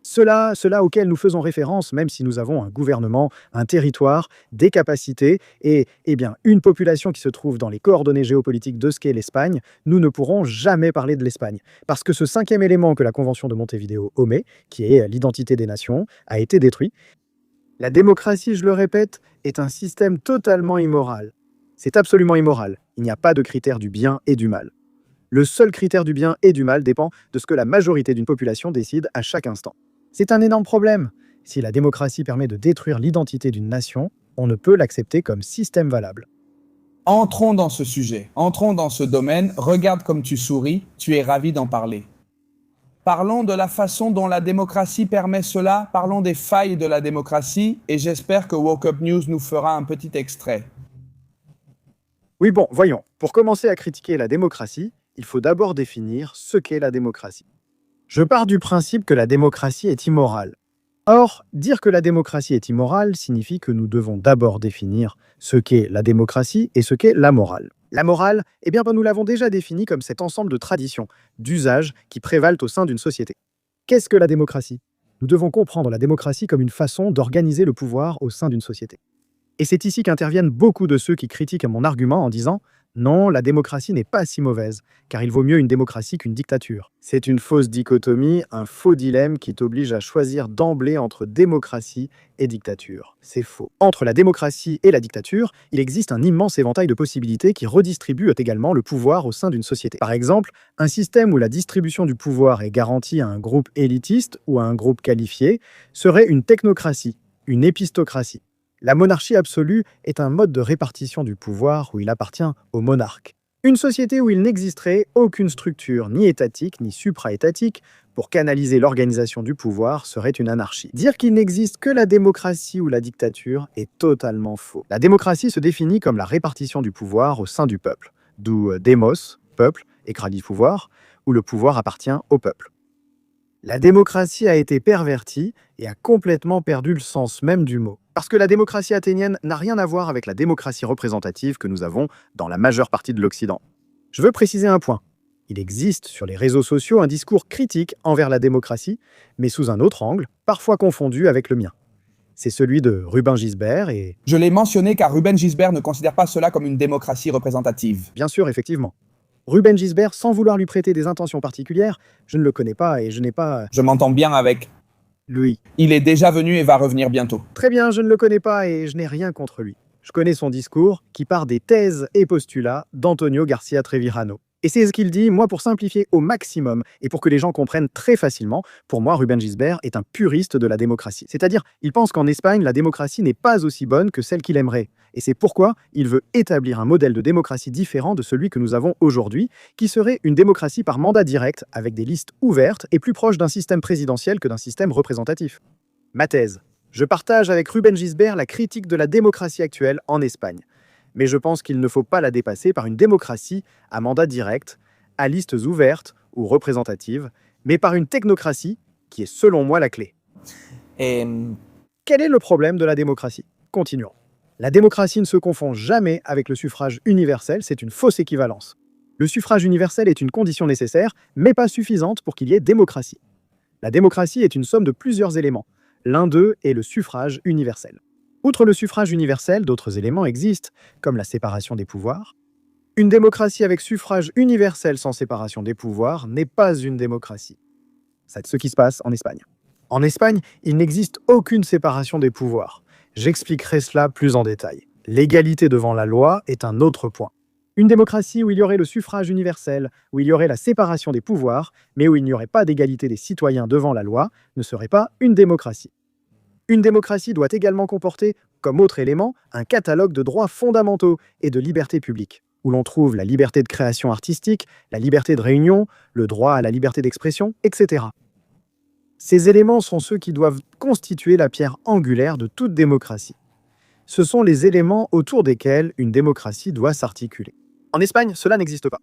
Cela auquel nous faisons référence, même si nous avons un gouvernement, un territoire, des capacités et bien, une population qui se trouve dans les coordonnées géopolitiques de ce qu'est l'Espagne, nous ne pourrons jamais parler de l'Espagne. Parce que ce cinquième élément que la Convention de Montevideo omet, qui est l'identité des nations, a été détruit. La démocratie, je le répète, est un système totalement immoral. C'est absolument immoral. Il n'y a pas de critère du bien et du mal. Le seul critère du bien et du mal dépend de ce que la majorité d'une population décide à chaque instant. C'est un énorme problème. Si la démocratie permet de détruire l'identité d'une nation, on ne peut l'accepter comme système valable. Entrons dans ce sujet, entrons dans ce domaine, regarde comme tu souris, tu es ravi d'en parler. Parlons de la façon dont la démocratie permet cela, parlons des failles de la démocratie, et j'espère que Woke Up News nous fera un petit extrait. Oui, bon, voyons. Pour commencer à critiquer la démocratie, il faut d'abord définir ce qu'est la démocratie. Je pars du principe que la démocratie est immorale. Or, dire que la démocratie est immorale signifie que nous devons d'abord définir ce qu'est la démocratie et ce qu'est la morale. La morale, nous l'avons déjà définie comme cet ensemble de traditions, d'usages qui prévalent au sein d'une société. Qu'est-ce que la démocratie? Nous devons comprendre la démocratie comme une façon d'organiser le pouvoir au sein d'une société. Et c'est ici qu'interviennent beaucoup de ceux qui critiquent mon argument en disant « Non, la démocratie n'est pas si mauvaise, car il vaut mieux une démocratie qu'une dictature. » C'est une fausse dichotomie, un faux dilemme qui t'oblige à choisir d'emblée entre démocratie et dictature. C'est faux. Entre la démocratie et la dictature, il existe un immense éventail de possibilités qui redistribuent également le pouvoir au sein d'une société. Par exemple, un système où la distribution du pouvoir est garantie à un groupe élitiste ou à un groupe qualifié serait une technocratie, une épistocratie. La monarchie absolue est un mode de répartition du pouvoir où il appartient au monarque. Une société où il n'existerait aucune structure ni étatique ni supra-étatique pour canaliser l'organisation du pouvoir serait une anarchie. Dire qu'il n'existe que la démocratie ou la dictature est totalement faux. La démocratie se définit comme la répartition du pouvoir au sein du peuple, d'où démos, peuple, et kralis, pouvoir, où le pouvoir appartient au peuple. La démocratie a été pervertie et a complètement perdu le sens même du mot. Parce que la démocratie athénienne n'a rien à voir avec la démocratie représentative que nous avons dans la majeure partie de l'Occident. Je veux préciser un point. Il existe sur les réseaux sociaux un discours critique envers la démocratie, mais sous un autre angle, parfois confondu avec le mien. C'est celui de Ruben Gisbert et... Je l'ai mentionné car Ruben Gisbert ne considère pas cela comme une démocratie représentative. Bien sûr, effectivement. Ruben Gisbert, sans vouloir lui prêter des intentions particulières, je ne le connais pas et je n'ai pas... Je m'entends bien avec. Lui. Il est déjà venu et va revenir bientôt. Très bien, je ne le connais pas et je n'ai rien contre lui. Je connais son discours qui part des thèses et postulats d'Antonio Garcia Trevirano. Et c'est ce qu'il dit, moi pour simplifier au maximum et pour que les gens comprennent très facilement, pour moi Ruben Gisbert est un puriste de la démocratie. C'est-à-dire, il pense qu'en Espagne, la démocratie n'est pas aussi bonne que celle qu'il aimerait. Et c'est pourquoi il veut établir un modèle de démocratie différent de celui que nous avons aujourd'hui, qui serait une démocratie par mandat direct, avec des listes ouvertes et plus proche d'un système présidentiel que d'un système représentatif. Ma thèse. Je partage avec Ruben Gisbert la critique de la démocratie actuelle en Espagne. Mais je pense qu'il ne faut pas la dépasser par une démocratie à mandat direct, à listes ouvertes ou représentatives, mais par une technocratie qui est selon moi la clé. Quel est le problème de la démocratie? Continuons. La démocratie ne se confond jamais avec le suffrage universel, c'est une fausse équivalence. Le suffrage universel est une condition nécessaire, mais pas suffisante pour qu'il y ait démocratie. La démocratie est une somme de plusieurs éléments. L'un d'eux est le suffrage universel. Outre le suffrage universel, d'autres éléments existent, comme la séparation des pouvoirs. Une démocratie avec suffrage universel sans séparation des pouvoirs n'est pas une démocratie. C'est ce qui se passe en Espagne. En Espagne, il n'existe aucune séparation des pouvoirs. J'expliquerai cela plus en détail. L'égalité devant la loi est un autre point. Une démocratie où il y aurait le suffrage universel, où il y aurait la séparation des pouvoirs, mais où il n'y aurait pas d'égalité des citoyens devant la loi, ne serait pas une démocratie. Une démocratie doit également comporter, comme autre élément, un catalogue de droits fondamentaux et de libertés publiques, où l'on trouve la liberté de création artistique, la liberté de réunion, le droit à la liberté d'expression, etc. Ces éléments sont ceux qui doivent constituer la pierre angulaire de toute démocratie. Ce sont les éléments autour desquels une démocratie doit s'articuler. En Espagne, cela n'existe pas.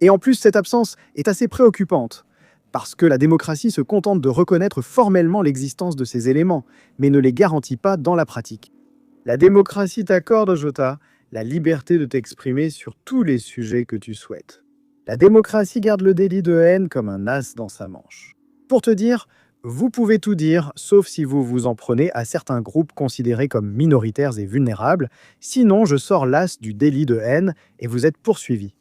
Et en plus, cette absence est assez préoccupante, parce que la démocratie se contente de reconnaître formellement l'existence de ces éléments, mais ne les garantit pas dans la pratique. La démocratie t'accorde, Jota, la liberté de t'exprimer sur tous les sujets que tu souhaites. La démocratie garde le délit de haine comme un as dans sa manche. Pour te dire, vous pouvez tout dire, sauf si vous vous en prenez à certains groupes considérés comme minoritaires et vulnérables, sinon je sors l'as du délit de haine et vous êtes poursuivi.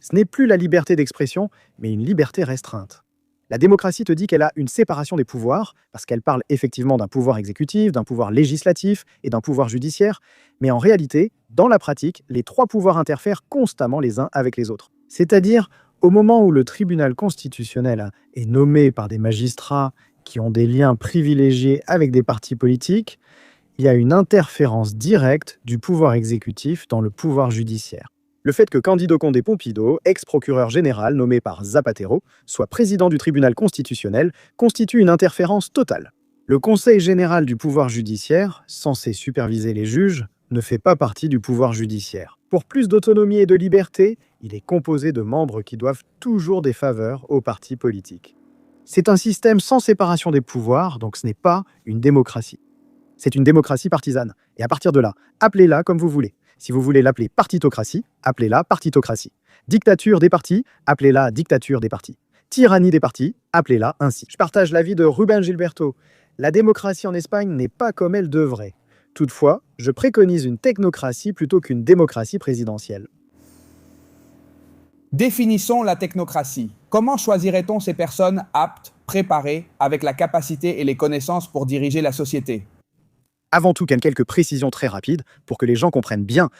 Ce n'est plus la liberté d'expression, mais une liberté restreinte. La démocratie te dit qu'elle a une séparation des pouvoirs, parce qu'elle parle effectivement d'un pouvoir exécutif, d'un pouvoir législatif et d'un pouvoir judiciaire, mais en réalité, dans la pratique, les trois pouvoirs interfèrent constamment les uns avec les autres. C'est-à-dire, au moment où le tribunal constitutionnel est nommé par des magistrats qui ont des liens privilégiés avec des partis politiques, il y a une interférence directe du pouvoir exécutif dans le pouvoir judiciaire. Le fait que Cándido Condé Pompido, ex-procureur général nommé par Zapatero, soit président du tribunal constitutionnel, constitue une interférence totale. Le Conseil général du pouvoir judiciaire, censé superviser les juges, ne fait pas partie du pouvoir judiciaire. Pour plus d'autonomie et de liberté, il est composé de membres qui doivent toujours des faveurs aux partis politiques. C'est un système sans séparation des pouvoirs, donc ce n'est pas une démocratie. C'est une démocratie partisane. Et à partir de là, appelez-la comme vous voulez. Si vous voulez l'appeler partitocratie, appelez-la partitocratie. Dictature des partis, appelez-la dictature des partis. Tyrannie des partis, appelez-la ainsi. Je partage l'avis de Ruben Gilberto. La démocratie en Espagne n'est pas comme elle devrait. Toutefois, je préconise une technocratie plutôt qu'une démocratie présidentielle. Définissons la technocratie. Comment choisirait-on ces personnes aptes, préparées, avec la capacité et les connaissances pour diriger la société ? Avant tout, quelques précisions très rapides pour que les gens comprennent bien.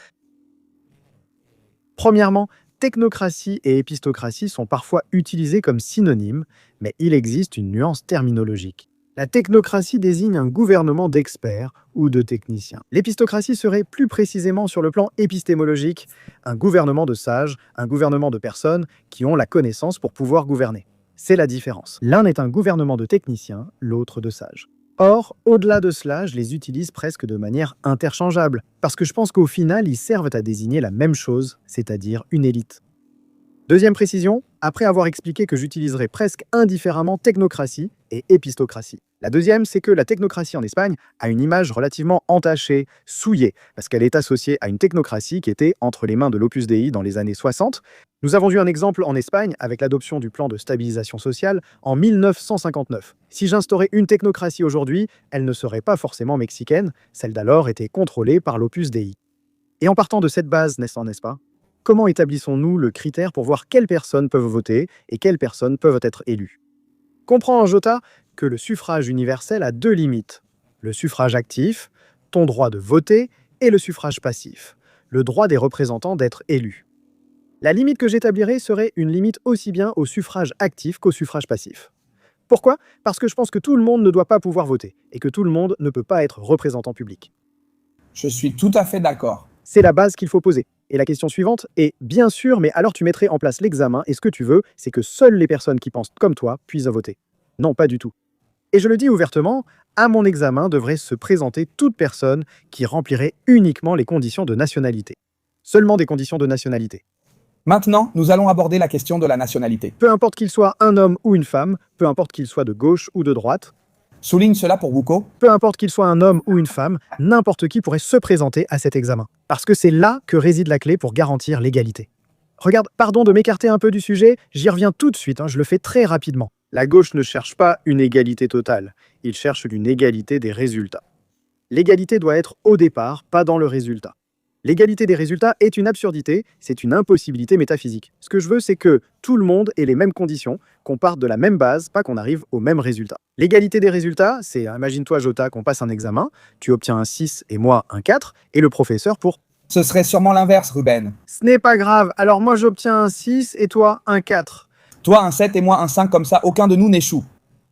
Premièrement, technocratie et épistocratie sont parfois utilisés comme synonymes, mais il existe une nuance terminologique. La technocratie désigne un gouvernement d'experts ou de techniciens. L'épistocratie serait plus précisément sur le plan épistémologique, un gouvernement de sages, un gouvernement de personnes qui ont la connaissance pour pouvoir gouverner. C'est la différence. L'un est un gouvernement de techniciens, l'autre de sages. Or, au-delà de cela, je les utilise presque de manière interchangeable, parce que je pense qu'au final, ils servent à désigner la même chose, c'est-à-dire une élite. Deuxième précision, après avoir expliqué que j'utiliserai presque indifféremment technocratie et épistocratie. La deuxième, c'est que la technocratie en Espagne a une image relativement entachée, souillée, parce qu'elle est associée à une technocratie qui était entre les mains de l'Opus Dei dans les années 60. Nous avons vu un exemple en Espagne avec l'adoption du plan de stabilisation sociale en 1959. Si j'instaurais une technocratie aujourd'hui, elle ne serait pas forcément mexicaine, celle d'alors était contrôlée par l'Opus Dei. Et en partant de cette base, n'est-ce pas? Comment établissons-nous le critère pour voir quelles personnes peuvent voter et quelles personnes peuvent être élues? Comprends en Jota que le suffrage universel a deux limites. Le suffrage actif, ton droit de voter, et le suffrage passif, le droit des représentants d'être élus. La limite que j'établirai serait une limite aussi bien au suffrage actif qu'au suffrage passif. Pourquoi? Parce que je pense que tout le monde ne doit pas pouvoir voter et que tout le monde ne peut pas être représentant public. Je suis tout à fait d'accord. C'est la base qu'il faut poser. Et la question suivante est, bien sûr, mais alors tu mettrais en place l'examen et ce que tu veux, c'est que seules les personnes qui pensent comme toi puissent voter. Non, pas du tout. Et je le dis ouvertement, à mon examen devrait se présenter toute personne qui remplirait uniquement les conditions de nationalité. Seulement des conditions de nationalité. Maintenant, nous allons aborder la question de la nationalité. Peu importe qu'il soit un homme ou une femme, peu importe qu'il soit de gauche ou de droite, Souligne cela pour Boucault. peu importe qu'il soit un homme ou une femme, n'importe qui pourrait se présenter à cet examen. Parce que c'est là que réside la clé pour garantir l'égalité. Regarde, pardon de m'écarter un peu du sujet, j'y reviens tout de suite, je le fais très rapidement. La gauche ne cherche pas une égalité totale, il cherche une égalité des résultats. L'égalité doit être au départ, pas dans le résultat. L'égalité des résultats est une absurdité, c'est une impossibilité métaphysique. Ce que je veux, c'est que tout le monde ait les mêmes conditions, qu'on parte de la même base, pas qu'on arrive au même résultat. L'égalité des résultats, c'est, imagine-toi Jota, qu'on passe un examen, tu obtiens un 6 et moi un 4, et le professeur pour... Ce serait sûrement l'inverse, Ruben. Ce n'est pas grave, alors moi j'obtiens un 6 et toi un 4. Toi un 7 et moi un 5, comme ça aucun de nous n'échoue.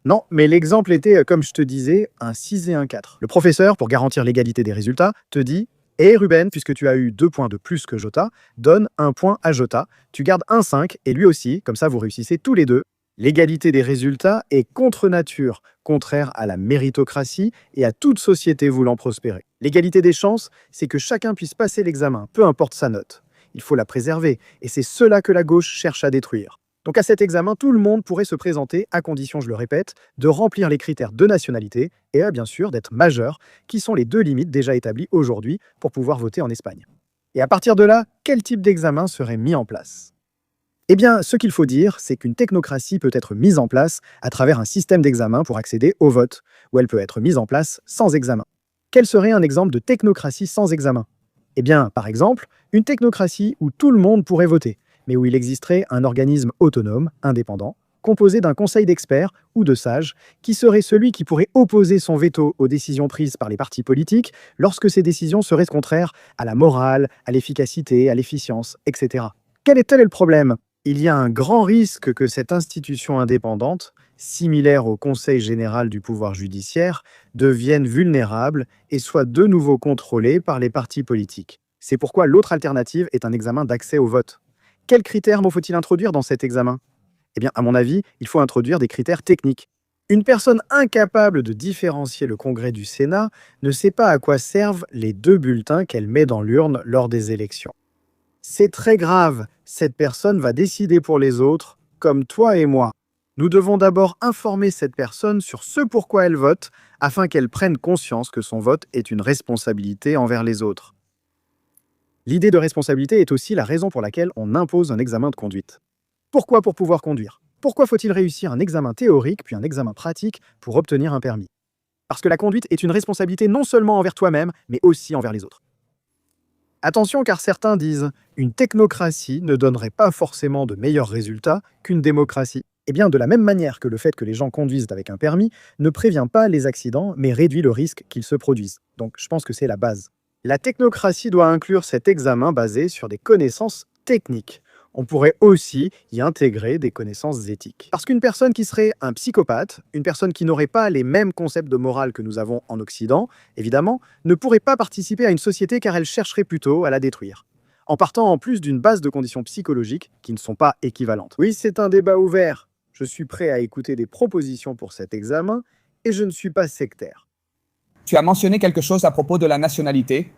Non, mais l'exemple était, comme je te disais, un 6 et un 4. Le professeur, pour garantir l'égalité des résultats, te dit « Et Ruben, puisque tu as eu 2 points de plus que Jota, donne un point à Jota, tu gardes un 5 et lui aussi, comme ça vous réussissez tous les deux. » L'égalité des résultats est contre nature, contraire à la méritocratie et à toute société voulant prospérer. L'égalité des chances, c'est que chacun puisse passer l'examen, peu importe sa note. Il faut la préserver, et c'est cela que la gauche cherche à détruire. Donc à cet examen, tout le monde pourrait se présenter, à condition, je le répète, de remplir les critères de nationalité et bien sûr d'être majeur, qui sont les deux limites déjà établies aujourd'hui pour pouvoir voter en Espagne. Et à partir de là, quel type d'examen serait mis en place? Eh bien, ce qu'il faut dire, c'est qu'une technocratie peut être mise en place à travers un système d'examen pour accéder au vote, ou elle peut être mise en place sans examen. Quel serait un exemple de technocratie sans examen? Eh bien, par exemple, une technocratie où tout le monde pourrait voter, mais où il existerait un organisme autonome, indépendant, composé d'un conseil d'experts ou de sages, qui serait celui qui pourrait opposer son veto aux décisions prises par les partis politiques lorsque ces décisions seraient contraires à la morale, à l'efficacité, à l'efficience, etc. Quel est le problème? Il y a un grand risque que cette institution indépendante, similaire au Conseil général du pouvoir judiciaire, devienne vulnérable et soit de nouveau contrôlée par les partis politiques. C'est pourquoi l'autre alternative est un examen d'accès au vote. Quels critères faut-il introduire dans cet examen? Eh bien, à mon avis, il faut introduire des critères techniques. Une personne incapable de différencier le congrès du Sénat ne sait pas à quoi servent les 2 bulletins qu'elle met dans l'urne lors des élections. C'est très grave, cette personne va décider pour les autres, comme toi et moi. Nous devons d'abord informer cette personne sur ce pourquoi elle vote, afin qu'elle prenne conscience que son vote est une responsabilité envers les autres. L'idée de responsabilité est aussi la raison pour laquelle on impose un examen de conduite. Pourquoi pour pouvoir conduire? Pourquoi faut-il réussir un examen théorique puis un examen pratique pour obtenir un permis? Parce que la conduite est une responsabilité non seulement envers toi-même, mais aussi envers les autres. Attention car certains disent « une technocratie ne donnerait pas forcément de meilleurs résultats qu'une démocratie ». Eh bien, de la même manière que le fait que les gens conduisent avec un permis ne prévient pas les accidents, mais réduit le risque qu'ils se produisent. Donc je pense que c'est la base. La technocratie doit inclure cet examen basé sur des connaissances techniques. On pourrait aussi y intégrer des connaissances éthiques. Parce qu'une personne qui serait un psychopathe, une personne qui n'aurait pas les mêmes concepts de morale que nous avons en Occident, évidemment, ne pourrait pas participer à une société car elle chercherait plutôt à la détruire. En partant en plus d'une base de conditions psychologiques qui ne sont pas équivalentes. Oui, c'est un débat ouvert. Je suis prêt à écouter des propositions pour cet examen et je ne suis pas sectaire. Tu as mentionné quelque chose à propos de la nationalité.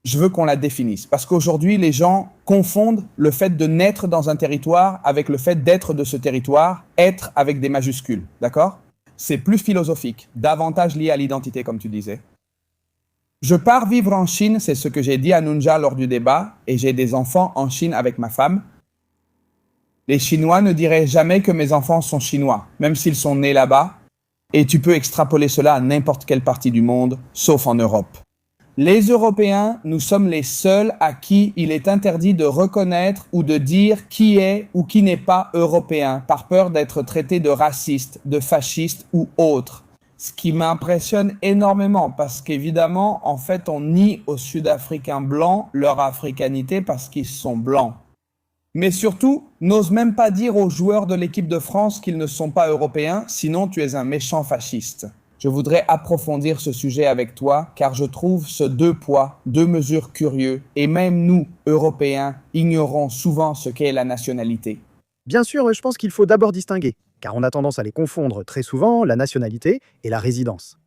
Je veux qu'on la définisse. Parce qu'aujourd'hui, les gens confondent le fait de naître dans un territoire avec le fait d'être de ce territoire, être avec des majuscules. D'accord? C'est plus philosophique, davantage lié à l'identité, comme tu disais. Je pars vivre en Chine, c'est ce que j'ai dit à Nunja lors du débat, et j'ai des enfants en Chine avec ma femme. Les Chinois ne diraient jamais que mes enfants sont chinois, même s'ils sont nés là-bas, et tu peux extrapoler cela à n'importe quelle partie du monde, sauf en Europe. Les Européens, nous sommes les seuls à qui il est interdit de reconnaître ou de dire qui est ou qui n'est pas européen, par peur d'être traité de raciste, de fasciste ou autre. Ce qui m'impressionne énormément, parce qu'évidemment, en fait, on nie aux Sud-Africains blancs leur africanité parce qu'ils sont blancs. Mais surtout, n'ose même pas dire aux joueurs de l'équipe de France qu'ils ne sont pas européens, sinon tu es un méchant fasciste. Je voudrais approfondir ce sujet avec toi, car je trouve ce deux poids, deux mesures curieux, et même nous, Européens, ignorons souvent ce qu'est la nationalité. Bien sûr, je pense qu'il faut d'abord distinguer, car on a tendance à les confondre très souvent, la nationalité et la résidence.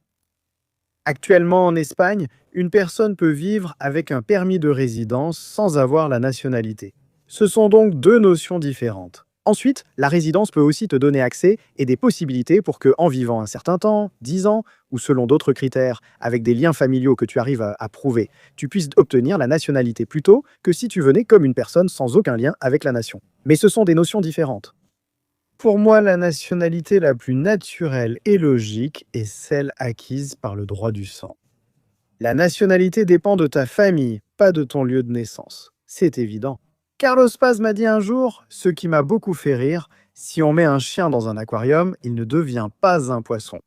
Actuellement en Espagne, une personne peut vivre avec un permis de résidence sans avoir la nationalité. Ce sont donc deux notions différentes. Ensuite, la résidence peut aussi te donner accès et des possibilités pour que, en vivant un certain temps, 10 ans, ou selon d'autres critères, avec des liens familiaux que tu arrives à prouver, tu puisses obtenir la nationalité plus tôt que si tu venais comme une personne sans aucun lien avec la nation. Mais ce sont des notions différentes. Pour moi, la nationalité la plus naturelle et logique est celle acquise par le droit du sang. La nationalité dépend de ta famille, pas de ton lieu de naissance. C'est évident. Carlos Paz m'a dit un jour, ce qui m'a beaucoup fait rire, si on met un chien dans un aquarium, il ne devient pas un poisson.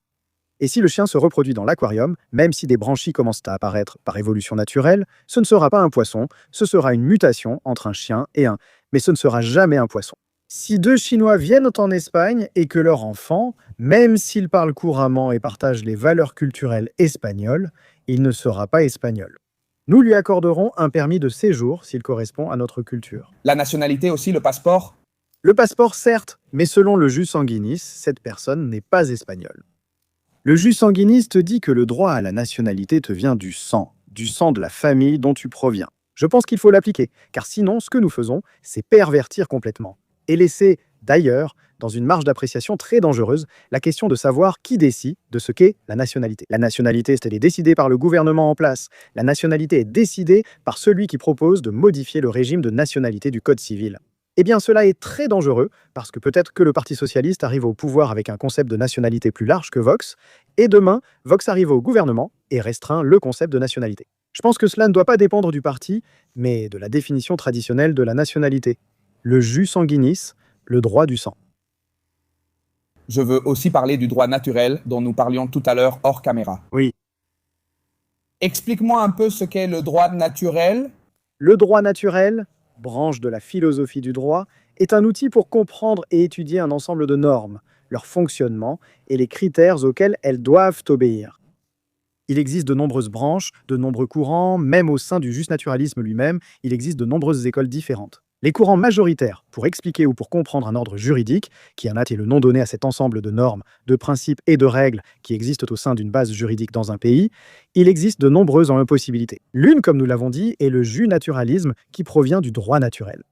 Et si le chien se reproduit dans l'aquarium, même si des branchies commencent à apparaître par évolution naturelle, ce ne sera pas un poisson, ce sera une mutation entre un chien et mais ce ne sera jamais un poisson. Si deux Chinois viennent en Espagne et que leur enfant, même s'il parle couramment et partage les valeurs culturelles espagnoles, il ne sera pas espagnol. Nous lui accorderons un permis de séjour s'il correspond à notre culture. La nationalité aussi, le passeport? Le passeport, certes, mais selon le jus sanguinis, cette personne n'est pas espagnole. Le jus sanguinis te dit que le droit à la nationalité te vient du sang de la famille dont tu proviens. Je pense qu'il faut l'appliquer, car sinon, ce que nous faisons, c'est pervertir complètement. Et laisser, d'ailleurs, dans une marge d'appréciation très dangereuse, la question de savoir qui décide de ce qu'est la nationalité. La nationalité, elle est décidée par le gouvernement en place. La nationalité est décidée par celui qui propose de modifier le régime de nationalité du Code civil. Eh bien, cela est très dangereux, parce que peut-être que le Parti socialiste arrive au pouvoir avec un concept de nationalité plus large que Vox, et demain, Vox arrive au gouvernement et restreint le concept de nationalité. Je pense que cela ne doit pas dépendre du parti, mais de la définition traditionnelle de la nationalité. Le jus sanguinis, le droit du sang. Je veux aussi parler du droit naturel dont nous parlions tout à l'heure hors caméra. Oui. Explique-moi un peu ce qu'est le droit naturel. Le droit naturel, branche de la philosophie du droit, est un outil pour comprendre et étudier un ensemble de normes, leur fonctionnement et les critères auxquels elles doivent obéir. Il existe de nombreuses branches, de nombreux courants, même au sein du justnaturalisme lui-même, il existe de nombreuses écoles différentes. Les courants majoritaires, pour expliquer ou pour comprendre un ordre juridique, qui en a été le nom donné à cet ensemble de normes, de principes et de règles qui existent au sein d'une base juridique dans un pays, il existe de nombreuses possibilités. L'une, comme nous l'avons dit, est le justnaturalisme qui provient du droit naturel.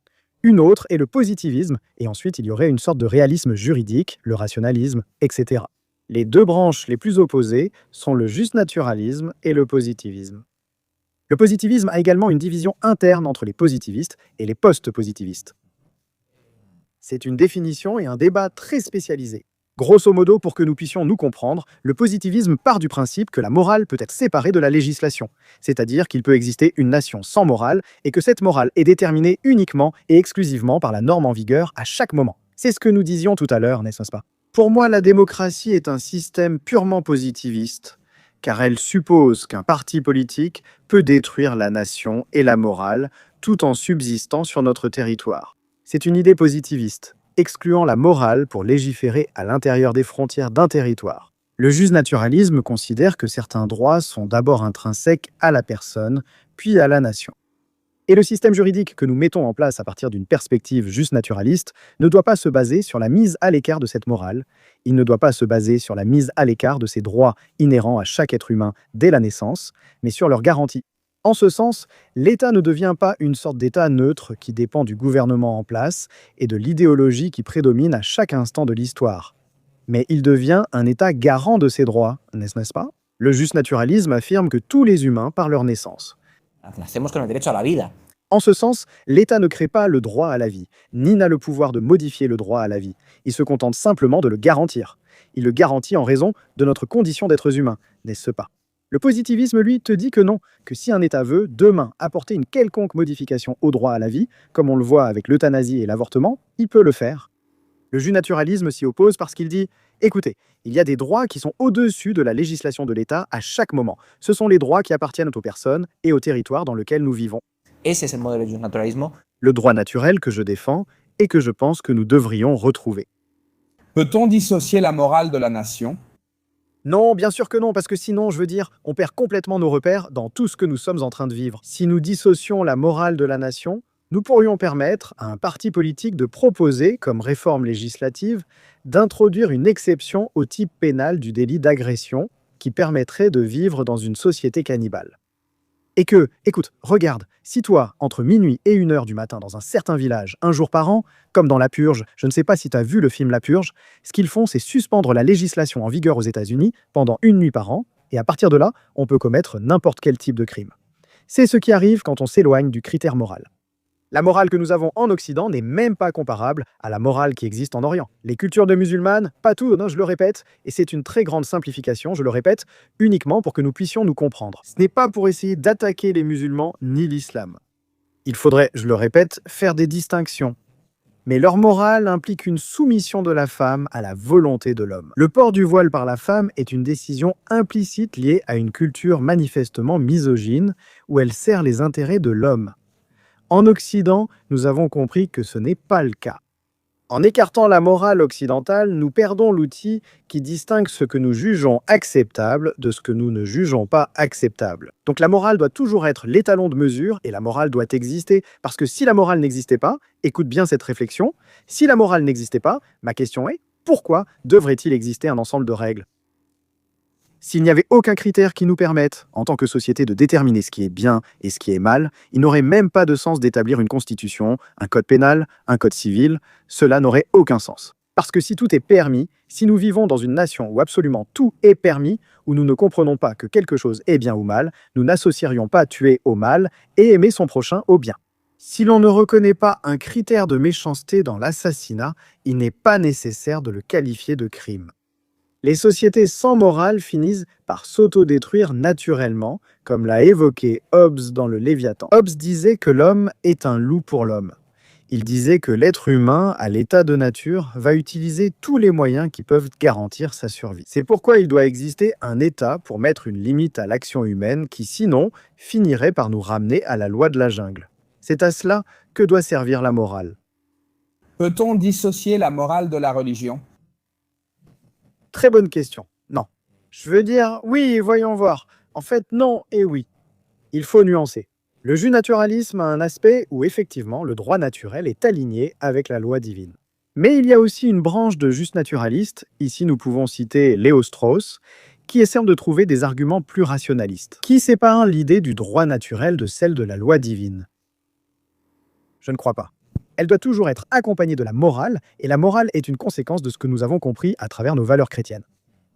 Une autre est le positivisme, et ensuite il y aurait une sorte de réalisme juridique, le rationalisme, etc. Les deux branches les plus opposées sont le justnaturalisme et le positivisme. Le positivisme a également une division interne entre les positivistes et les post-positivistes. C'est une définition et un débat très spécialisé. Grosso modo, pour que nous puissions nous comprendre, le positivisme part du principe que la morale peut être séparée de la législation, c'est-à-dire qu'il peut exister une nation sans morale et que cette morale est déterminée uniquement et exclusivement par la norme en vigueur à chaque moment. C'est ce que nous disions tout à l'heure, n'est-ce pas? Pour moi, la démocratie est un système purement positiviste, car elle suppose qu'un parti politique peut détruire la nation et la morale tout en subsistant sur notre territoire. C'est une idée positiviste, excluant la morale pour légiférer à l'intérieur des frontières d'un territoire. Le justnaturalisme considère que certains droits sont d'abord intrinsèques à la personne, puis à la nation. Et le système juridique que nous mettons en place à partir d'une perspective justnaturaliste ne doit pas se baser sur la mise à l'écart de cette morale, il ne doit pas se baser sur la mise à l'écart de ces droits inhérents à chaque être humain dès la naissance, mais sur leur garantie. En ce sens, l'État ne devient pas une sorte d'État neutre qui dépend du gouvernement en place et de l'idéologie qui prédomine à chaque instant de l'histoire. Mais il devient un État garant de ses droits, n'est-ce pas? Le justnaturalisme affirme que tous les humains, par leur naissance. Nacemos con el derecho a la vida. En ce sens, l'État ne crée pas le droit à la vie, ni n'a le pouvoir de modifier le droit à la vie. Il se contente simplement de le garantir. Il le garantit en raison de notre condition d'êtres humains, n'est-ce pas? Le positivisme, lui, te dit que non, que si un État veut, demain, apporter une quelconque modification au droit à la vie, comme on le voit avec l'euthanasie et l'avortement, il peut le faire. Le justnaturalisme s'y oppose parce qu'il dit « Écoutez, il y a des droits qui sont au-dessus de la législation de l'État à chaque moment. Ce sont les droits qui appartiennent aux personnes et au territoire dans lequel nous vivons. » Ese es el modelo de justnaturalismo. Le droit naturel que je défends et que je pense que nous devrions retrouver. Peut-on dissocier la morale de la nation? Non, bien sûr que non, parce que sinon, je veux dire, on perd complètement nos repères dans tout ce que nous sommes en train de vivre. Si nous dissocions la morale de la nation, nous pourrions permettre à un parti politique de proposer, comme réforme législative, d'introduire une exception au type pénal du délit d'agression qui permettrait de vivre dans une société cannibale. Et que, écoute, regarde, si toi, entre minuit et 1h du matin dans un certain village, un jour par an, comme dans La Purge, je ne sais pas si tu as vu le film La Purge, ce qu'ils font, c'est suspendre la législation en vigueur aux États-Unis pendant 1 nuit par an, et à partir de là, on peut commettre n'importe quel type de crime. C'est ce qui arrive quand on s'éloigne du critère moral. La morale que nous avons en Occident n'est même pas comparable à la morale qui existe en Orient. Les cultures de musulmanes, pas tout, non, je le répète, et c'est une très grande simplification, je le répète, uniquement pour que nous puissions nous comprendre. Ce n'est pas pour essayer d'attaquer les musulmans ni l'islam. Il faudrait, je le répète, faire des distinctions. Mais leur morale implique une soumission de la femme à la volonté de l'homme. Le port du voile par la femme est une décision implicite liée à une culture manifestement misogyne où elle sert les intérêts de l'homme. En Occident, nous avons compris que ce n'est pas le cas. En écartant la morale occidentale, nous perdons l'outil qui distingue ce que nous jugeons acceptable de ce que nous ne jugeons pas acceptable. Donc la morale doit toujours être l'étalon de mesure et la morale doit exister. Parce que si la morale n'existait pas, écoute bien cette réflexion, si la morale n'existait pas, ma question est, pourquoi devrait-il exister un ensemble de règles ? S'il n'y avait aucun critère qui nous permette, en tant que société, de déterminer ce qui est bien et ce qui est mal, il n'aurait même pas de sens d'établir une constitution, un code pénal, un code civil. Cela n'aurait aucun sens. Parce que si tout est permis, si nous vivons dans une nation où absolument tout est permis, où nous ne comprenons pas que quelque chose est bien ou mal, nous n'associerions pas tuer au mal et aimer son prochain au bien. Si l'on ne reconnaît pas un critère de méchanceté dans l'assassinat, il n'est pas nécessaire de le qualifier de crime. Les sociétés sans morale finissent par s'autodétruire naturellement, comme l'a évoqué Hobbes dans le Léviathan. Hobbes disait que l'homme est un loup pour l'homme. Il disait que l'être humain, à l'état de nature, va utiliser tous les moyens qui peuvent garantir sa survie. C'est pourquoi il doit exister un État pour mettre une limite à l'action humaine qui, sinon, finirait par nous ramener à la loi de la jungle. C'est à cela que doit servir la morale. Peut-on dissocier la morale de la religion? Très bonne question. Non. Je veux dire, oui, voyons voir. En fait, non et oui. Il faut nuancer. Le justnaturalisme a un aspect où, effectivement, le droit naturel est aligné avec la loi divine. Mais il y a aussi une branche de justnaturalistes, ici nous pouvons citer Léo Strauss, qui essaie de trouver des arguments plus rationalistes, qui séparent l'idée du droit naturel de celle de la loi divine. Je ne crois pas. Elle doit toujours être accompagnée de la morale, et la morale est une conséquence de ce que nous avons compris à travers nos valeurs chrétiennes.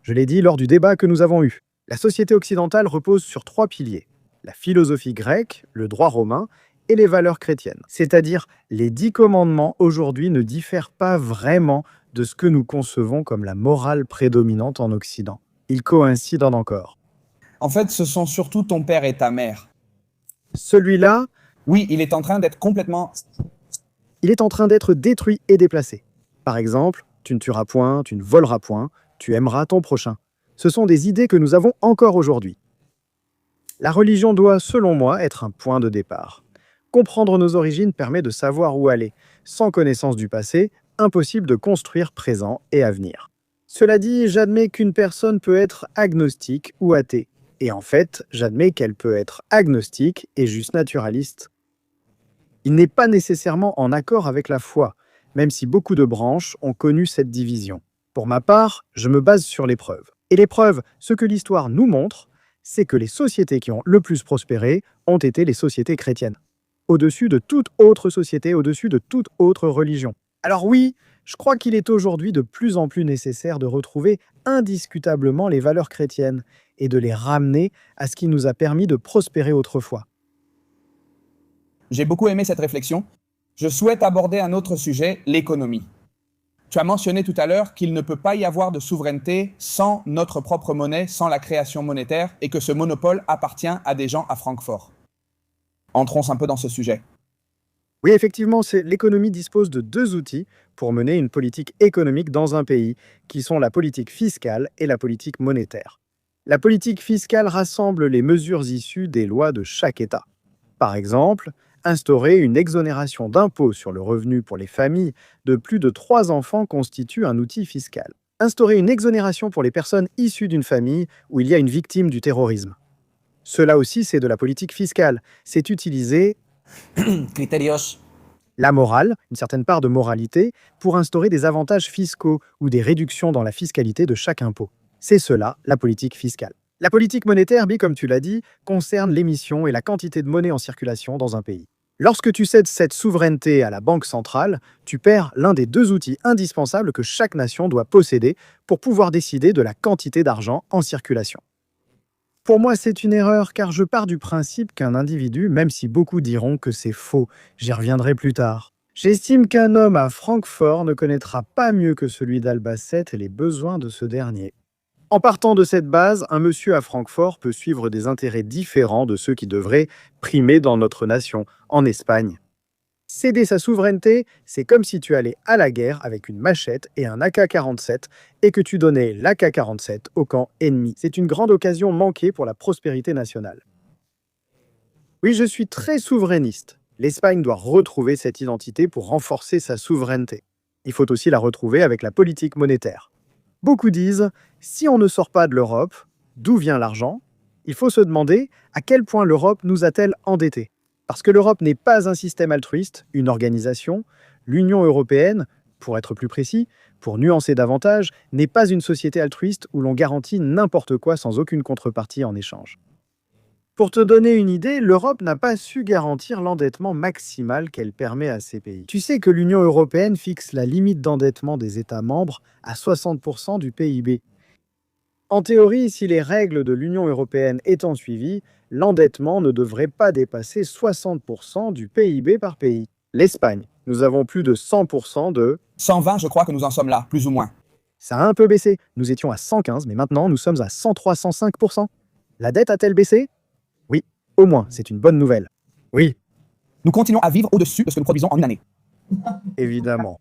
Je l'ai dit lors du débat que nous avons eu. La société occidentale repose sur 3 piliers. La philosophie grecque, le droit romain et les valeurs chrétiennes. C'est-à-dire, les 10 commandements aujourd'hui ne diffèrent pas vraiment de ce que nous concevons comme la morale prédominante en Occident. Ils coïncident encore. En fait, ce sont surtout ton père et ta mère. Celui-là, oui, il est en train d'être complètement... il est en train d'être détruit et déplacé. Par exemple, tu ne tueras point, tu ne voleras point, tu aimeras ton prochain. Ce sont des idées que nous avons encore aujourd'hui. La religion doit, selon moi, être un point de départ. Comprendre nos origines permet de savoir où aller. Sans connaissance du passé, impossible de construire présent et avenir. Cela dit, j'admets qu'une personne peut être agnostique ou athée. Et en fait, j'admets qu'elle peut être agnostique et justnaturaliste. Il n'est pas nécessairement en accord avec la foi, même si beaucoup de branches ont connu cette division. Pour ma part, je me base sur les preuves. Et les preuves, ce que l'histoire nous montre, c'est que les sociétés qui ont le plus prospéré ont été les sociétés chrétiennes. Au-dessus de toute autre société, au-dessus de toute autre religion. Alors oui, je crois qu'il est aujourd'hui de plus en plus nécessaire de retrouver indiscutablement les valeurs chrétiennes et de les ramener à ce qui nous a permis de prospérer autrefois. J'ai beaucoup aimé cette réflexion. Je souhaite aborder un autre sujet, l'économie. Tu as mentionné tout à l'heure qu'il ne peut pas y avoir de souveraineté sans notre propre monnaie, sans la création monétaire, et que ce monopole appartient à des gens à Francfort. Entrons un peu dans ce sujet. Oui, effectivement, l'économie dispose de deux outils pour mener une politique économique dans un pays, qui sont la politique fiscale et la politique monétaire. La politique fiscale rassemble les mesures issues des lois de chaque État. Par exemple, instaurer une exonération d'impôt sur le revenu pour les familles de plus de 3 enfants constitue un outil fiscal. Instaurer une exonération pour les personnes issues d'une famille où il y a une victime du terrorisme. Cela aussi, c'est de la politique fiscale. C'est utiliser Criterios la morale, une certaine part de moralité, pour instaurer des avantages fiscaux ou des réductions dans la fiscalité de chaque impôt. C'est cela, la politique fiscale. La politique monétaire, comme tu l'as dit, concerne l'émission et la quantité de monnaie en circulation dans un pays. Lorsque tu cèdes cette souveraineté à la banque centrale, tu perds l'un des deux outils indispensables que chaque nation doit posséder pour pouvoir décider de la quantité d'argent en circulation. Pour moi, c'est une erreur car je pars du principe qu'un individu, même si beaucoup diront que c'est faux, j'y reviendrai plus tard. J'estime qu'un homme à Francfort ne connaîtra pas mieux que celui d'Albacete les besoins de ce dernier. En partant de cette base, un monsieur à Francfort peut suivre des intérêts différents de ceux qui devraient primer dans notre nation, en Espagne. Céder sa souveraineté, c'est comme si tu allais à la guerre avec une machette et un AK-47 et que tu donnais l'AK-47 au camp ennemi. C'est une grande occasion manquée pour la prospérité nationale. Oui, je suis très souverainiste. L'Espagne doit retrouver cette identité pour renforcer sa souveraineté. Il faut aussi la retrouver avec la politique monétaire. Beaucoup disent, si on ne sort pas de l'Europe, d'où vient l'argent? Il faut se demander à quel point l'Europe nous a-t-elle endettés. Parce que l'Europe n'est pas un système altruiste, une organisation. L'Union européenne, pour être plus précis, pour nuancer davantage, n'est pas une société altruiste où l'on garantit n'importe quoi sans aucune contrepartie en échange. Pour te donner une idée, l'Europe n'a pas su garantir l'endettement maximal qu'elle permet à ces pays. Tu sais que l'Union européenne fixe la limite d'endettement des États membres à 60% du PIB. En théorie, si les règles de l'Union européenne étant suivies, l'endettement ne devrait pas dépasser 60% du PIB par pays. L'Espagne, nous avons plus de 100% de... 120, je crois que nous en sommes là, plus ou moins. Ça a un peu baissé. Nous étions à 115, mais maintenant nous sommes à 103-105%. La dette a-t-elle baissé? Oui, au moins, c'est une bonne nouvelle. Oui, Nous continuons à vivre au-dessus de ce que nous produisons en une année. évidemment.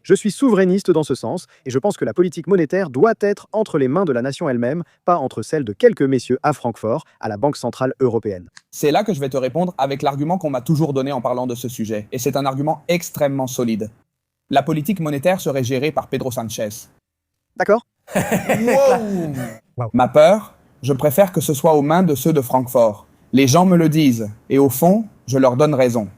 Je suis souverainiste dans ce sens, et je pense que la politique monétaire doit être entre les mains de la nation elle-même, pas entre celles de quelques messieurs à Francfort, à la Banque Centrale Européenne. C'est là que je vais te répondre avec l'argument qu'on m'a toujours donné en parlant de ce sujet, et c'est un argument extrêmement solide. La politique monétaire serait gérée par Pedro Sánchez. D'accord? Ma peur, je préfère que ce soit aux mains de ceux de Francfort. Les gens me le disent, et au fond, je leur donne raison.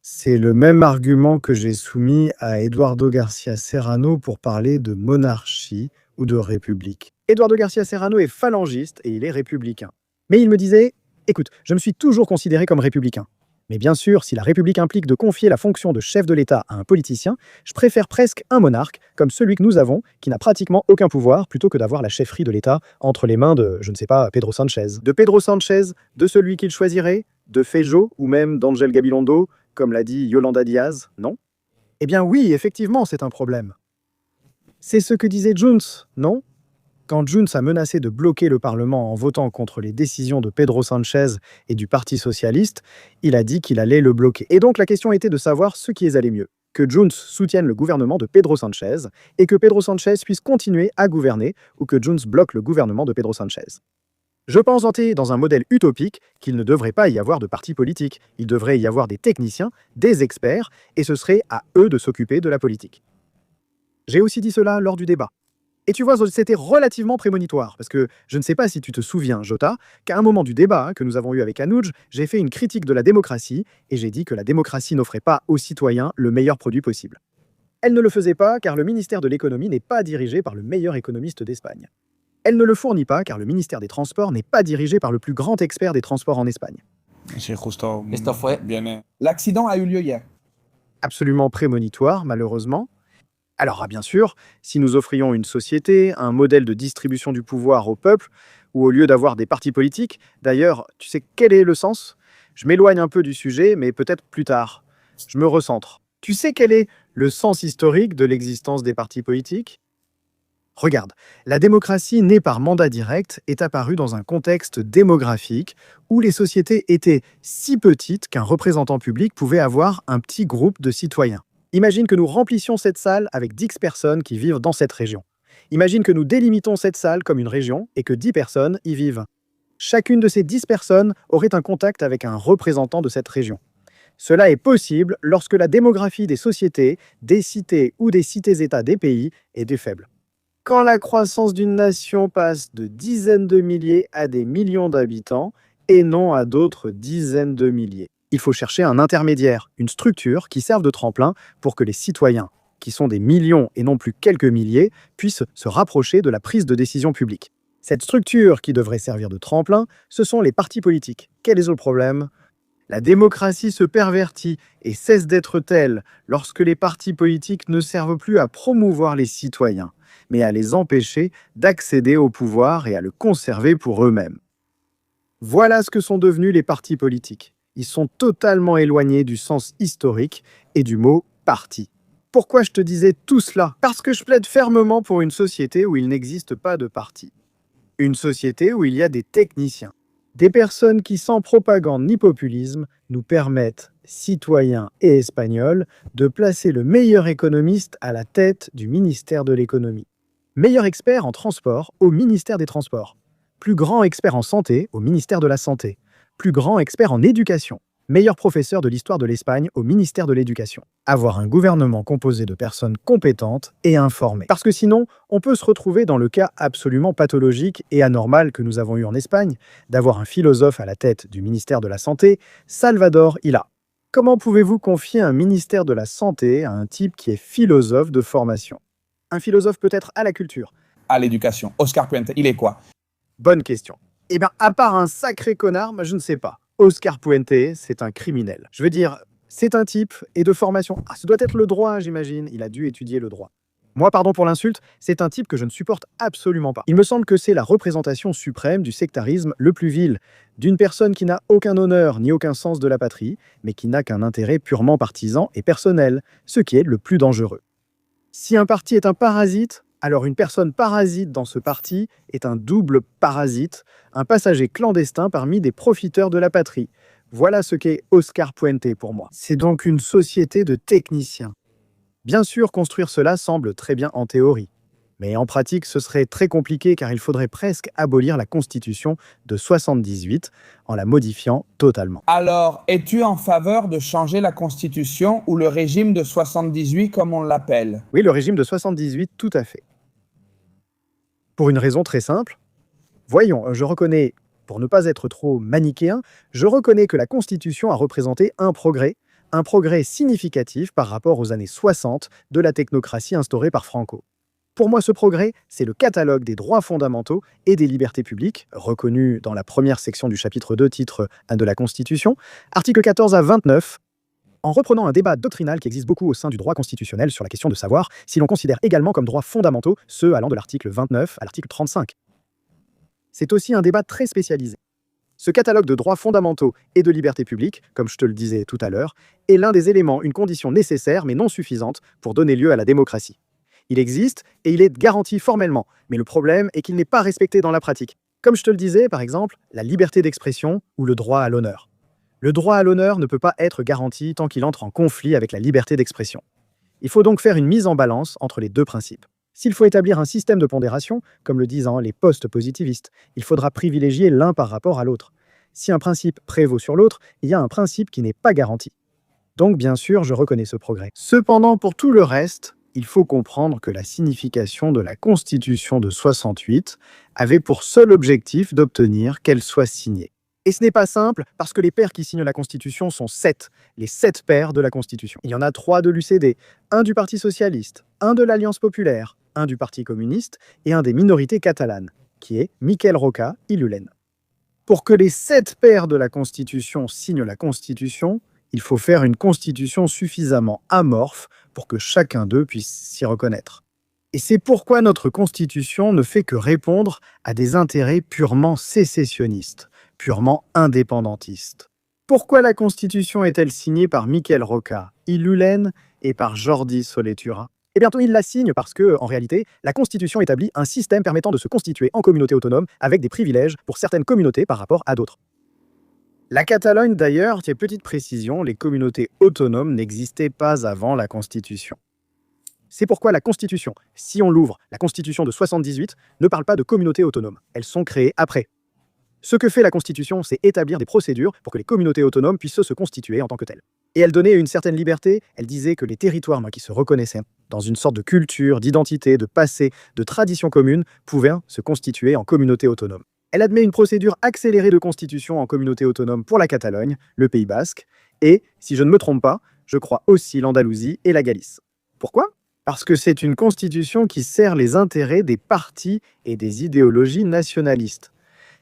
C'est le même argument que j'ai soumis à Eduardo García Serrano pour parler de monarchie ou de république. Eduardo García Serrano est phalangiste et il est républicain. Mais il me disait, écoute, je me suis toujours considéré comme républicain. Mais bien sûr, si la République implique de confier la fonction de chef de l'État à un politicien, je préfère presque un monarque, comme celui que nous avons, qui n'a pratiquement aucun pouvoir, plutôt que d'avoir la chefferie de l'État entre les mains de, je ne sais pas, Pedro Sánchez. De Pedro Sánchez, de celui qu'il choisirait, de Feijóo ou même d'Ángel Gabilondo, comme l'a dit Yolanda Díaz, non? Eh bien oui, effectivement, c'est un problème. C'est ce que disait Junts, non? Quand Junts a menacé de bloquer le Parlement en votant contre les décisions de Pedro Sánchez et du Parti socialiste, il a dit qu'il allait le bloquer. Et donc la question était de savoir ce qui allait mieux. Que Junts soutienne le gouvernement de Pedro Sánchez et que Pedro Sánchez puisse continuer à gouverner ou que Junts bloque le gouvernement de Pedro Sánchez. Je pense dans un modèle utopique qu'il ne devrait pas y avoir de parti politique. Il devrait y avoir des techniciens, des experts, et ce serait à eux de s'occuper de la politique. J'ai aussi dit cela lors du débat. Et tu vois, c'était relativement prémonitoire, parce que je ne sais pas si tu te souviens, Jota, qu'à un moment du débat que nous avons eu avec Anuj, j'ai fait une critique de la démocratie, et j'ai dit que la démocratie n'offrait pas aux citoyens le meilleur produit possible. Elle ne le faisait pas, car le ministère de l'économie n'est pas dirigé par le meilleur économiste d'Espagne. Elle ne le fournit pas car le ministère des Transports n'est pas dirigé par le plus grand expert des transports en Espagne. Sí, justo. Esto fue- Viene. L'accident a eu lieu hier. Absolument prémonitoire, malheureusement. Alors, bien sûr, si nous offrions une société, un modèle de distribution du pouvoir au peuple, ou au lieu d'avoir des partis politiques, d'ailleurs, tu sais quel est le sens? Je m'éloigne un peu du sujet, mais peut-être plus tard. Je me recentre. Tu sais quel est le sens historique de l'existence des partis politiques? Regarde, la démocratie née par mandat direct est apparue dans un contexte démographique où les sociétés étaient si petites qu'un représentant public pouvait avoir un petit groupe de citoyens. Imagine que nous remplissions cette salle avec 10 personnes qui vivent dans cette région. Imagine que nous délimitons cette salle comme une région et que 10 personnes y vivent. Chacune de ces 10 personnes aurait un contact avec un représentant de cette région. Cela est possible lorsque la démographie des sociétés, des cités ou des cités-États des pays est faible. Quand la croissance d'une nation passe de dizaines de milliers à des millions d'habitants, et non à d'autres dizaines de milliers. Il faut chercher un intermédiaire, une structure qui serve de tremplin pour que les citoyens, qui sont des millions et non plus quelques milliers, puissent se rapprocher de la prise de décision publique. Cette structure qui devrait servir de tremplin, ce sont les partis politiques. Quel est le problème ? La démocratie se pervertit et cesse d'être telle lorsque les partis politiques ne servent plus à promouvoir les citoyens, mais à les empêcher d'accéder au pouvoir et à le conserver pour eux-mêmes. Voilà ce que sont devenus les partis politiques. Ils sont totalement éloignés du sens historique et du mot « parti ». Pourquoi je te disais tout cela? Parce que je plaide fermement pour une société où il n'existe pas de parti. Une société où il y a des techniciens. Des personnes qui, sans propagande ni populisme, nous permettent, citoyens et espagnols, de placer le meilleur économiste à la tête du ministère de l'économie. Meilleur expert en transport au ministère des Transports. Plus grand expert en santé au ministère de la Santé. Plus grand expert en éducation. Meilleur professeur de l'histoire de l'Espagne au ministère de l'Éducation. Avoir un gouvernement composé de personnes compétentes et informées. Parce que sinon, on peut se retrouver dans le cas absolument pathologique et anormal que nous avons eu en Espagne, d'avoir un philosophe à la tête du ministère de la Santé, Salvador Illa. Comment pouvez-vous confier un ministère de la Santé à un type qui est philosophe de formation? Un philosophe peut-être à la culture. À l'éducation. Oscar Puente, il est quoi? Bonne question. Eh bien, à part un sacré connard, je ne sais pas. Oscar Puente, c'est un criminel. Je veux dire, c'est un type et de formation. Ah, ce doit être le droit, j'imagine. Il a dû étudier le droit. Moi, pardon pour l'insulte, c'est un type que je ne supporte absolument pas. Il me semble que c'est la représentation suprême du sectarisme le plus vil, d'une personne qui n'a aucun honneur ni aucun sens de la patrie, mais qui n'a qu'un intérêt purement partisan et personnel, ce qui est le plus dangereux. Si un parti est un parasite, alors une personne parasite dans ce parti est un double parasite, un passager clandestin parmi des profiteurs de la patrie. Voilà ce qu'est Oscar Puente pour moi. C'est donc une société de techniciens. Bien sûr, construire cela semble très bien en théorie. Mais en pratique, ce serait très compliqué car il faudrait presque abolir la Constitution de 78 en la modifiant totalement. Alors, es-tu en faveur de changer la Constitution ou le régime de 78 comme on l'appelle? Oui, le régime de 78, tout à fait. Pour une raison très simple. Voyons, je reconnais, pour ne pas être trop manichéen, je reconnais que la Constitution a représenté un progrès significatif par rapport aux années 60 de la technocratie instaurée par Franco. Pour moi, ce progrès, c'est le catalogue des droits fondamentaux et des libertés publiques, reconnu dans la première section du chapitre 2, titre 1 de la Constitution, articles 14 à 29, en reprenant un débat doctrinal qui existe beaucoup au sein du droit constitutionnel sur la question de savoir si l'on considère également comme droits fondamentaux ceux allant de l'article 29 à l'article 35. C'est aussi un débat très spécialisé. Ce catalogue de droits fondamentaux et de libertés publiques, comme je te le disais tout à l'heure, est l'un des éléments, une condition nécessaire mais non suffisante pour donner lieu à la démocratie. Il existe et il est garanti formellement, mais le problème est qu'il n'est pas respecté dans la pratique. Comme je te le disais, par exemple, la liberté d'expression ou le droit à l'honneur. Le droit à l'honneur ne peut pas être garanti tant qu'il entre en conflit avec la liberté d'expression. Il faut donc faire une mise en balance entre les deux principes. S'il faut établir un système de pondération, comme le disent les post-positivistes, il faudra privilégier l'un par rapport à l'autre. Si un principe prévaut sur l'autre, il y a un principe qui n'est pas garanti. Donc bien sûr, je reconnais ce progrès. Cependant, pour tout le reste, il faut comprendre que la signification de la Constitution de 68 avait pour seul objectif d'obtenir qu'elle soit signée. Et ce n'est pas simple parce que les pairs qui signent la Constitution sont 7, les 7 pairs de la Constitution. Il y en a 3 de l'UCD, un du Parti socialiste, un de l'Alliance populaire, un du Parti communiste et un des minorités catalanes. qui est Michael Roca-Ilulen. Pour que les 7 pairs de la Constitution signent la Constitution, il faut faire une Constitution suffisamment amorphe pour que chacun d'eux puisse s'y reconnaître. Et c'est pourquoi notre Constitution ne fait que répondre à des intérêts purement sécessionnistes, purement indépendantistes. Pourquoi la Constitution est-elle signée par Michael Roca-Ilulen et par Jordi Solé Tura ? Eh bien, il la signe parce que, en réalité, la Constitution établit un système permettant de se constituer en communauté autonome avec des privilèges pour certaines communautés par rapport à d'autres. La Catalogne, d'ailleurs, tiens, petite précision, les communautés autonomes n'existaient pas avant la Constitution. C'est pourquoi la Constitution, si on l'ouvre, la Constitution de 78, ne parle pas de communautés autonomes. Elles sont créées après. Ce que fait la Constitution, c'est établir des procédures pour que les communautés autonomes puissent se constituer en tant que telles. Et elle donnait une certaine liberté, elle disait que les territoires qui se reconnaissaient dans une sorte de culture, d'identité, de passé, de tradition commune, pouvaient se constituer en communauté autonome. Elle admet une procédure accélérée de constitution en communauté autonome pour la Catalogne, le Pays Basque, et, si je ne me trompe pas, je crois aussi l'Andalousie et la Galice. Pourquoi ? Parce que c'est une constitution qui sert les intérêts des partis et des idéologies nationalistes.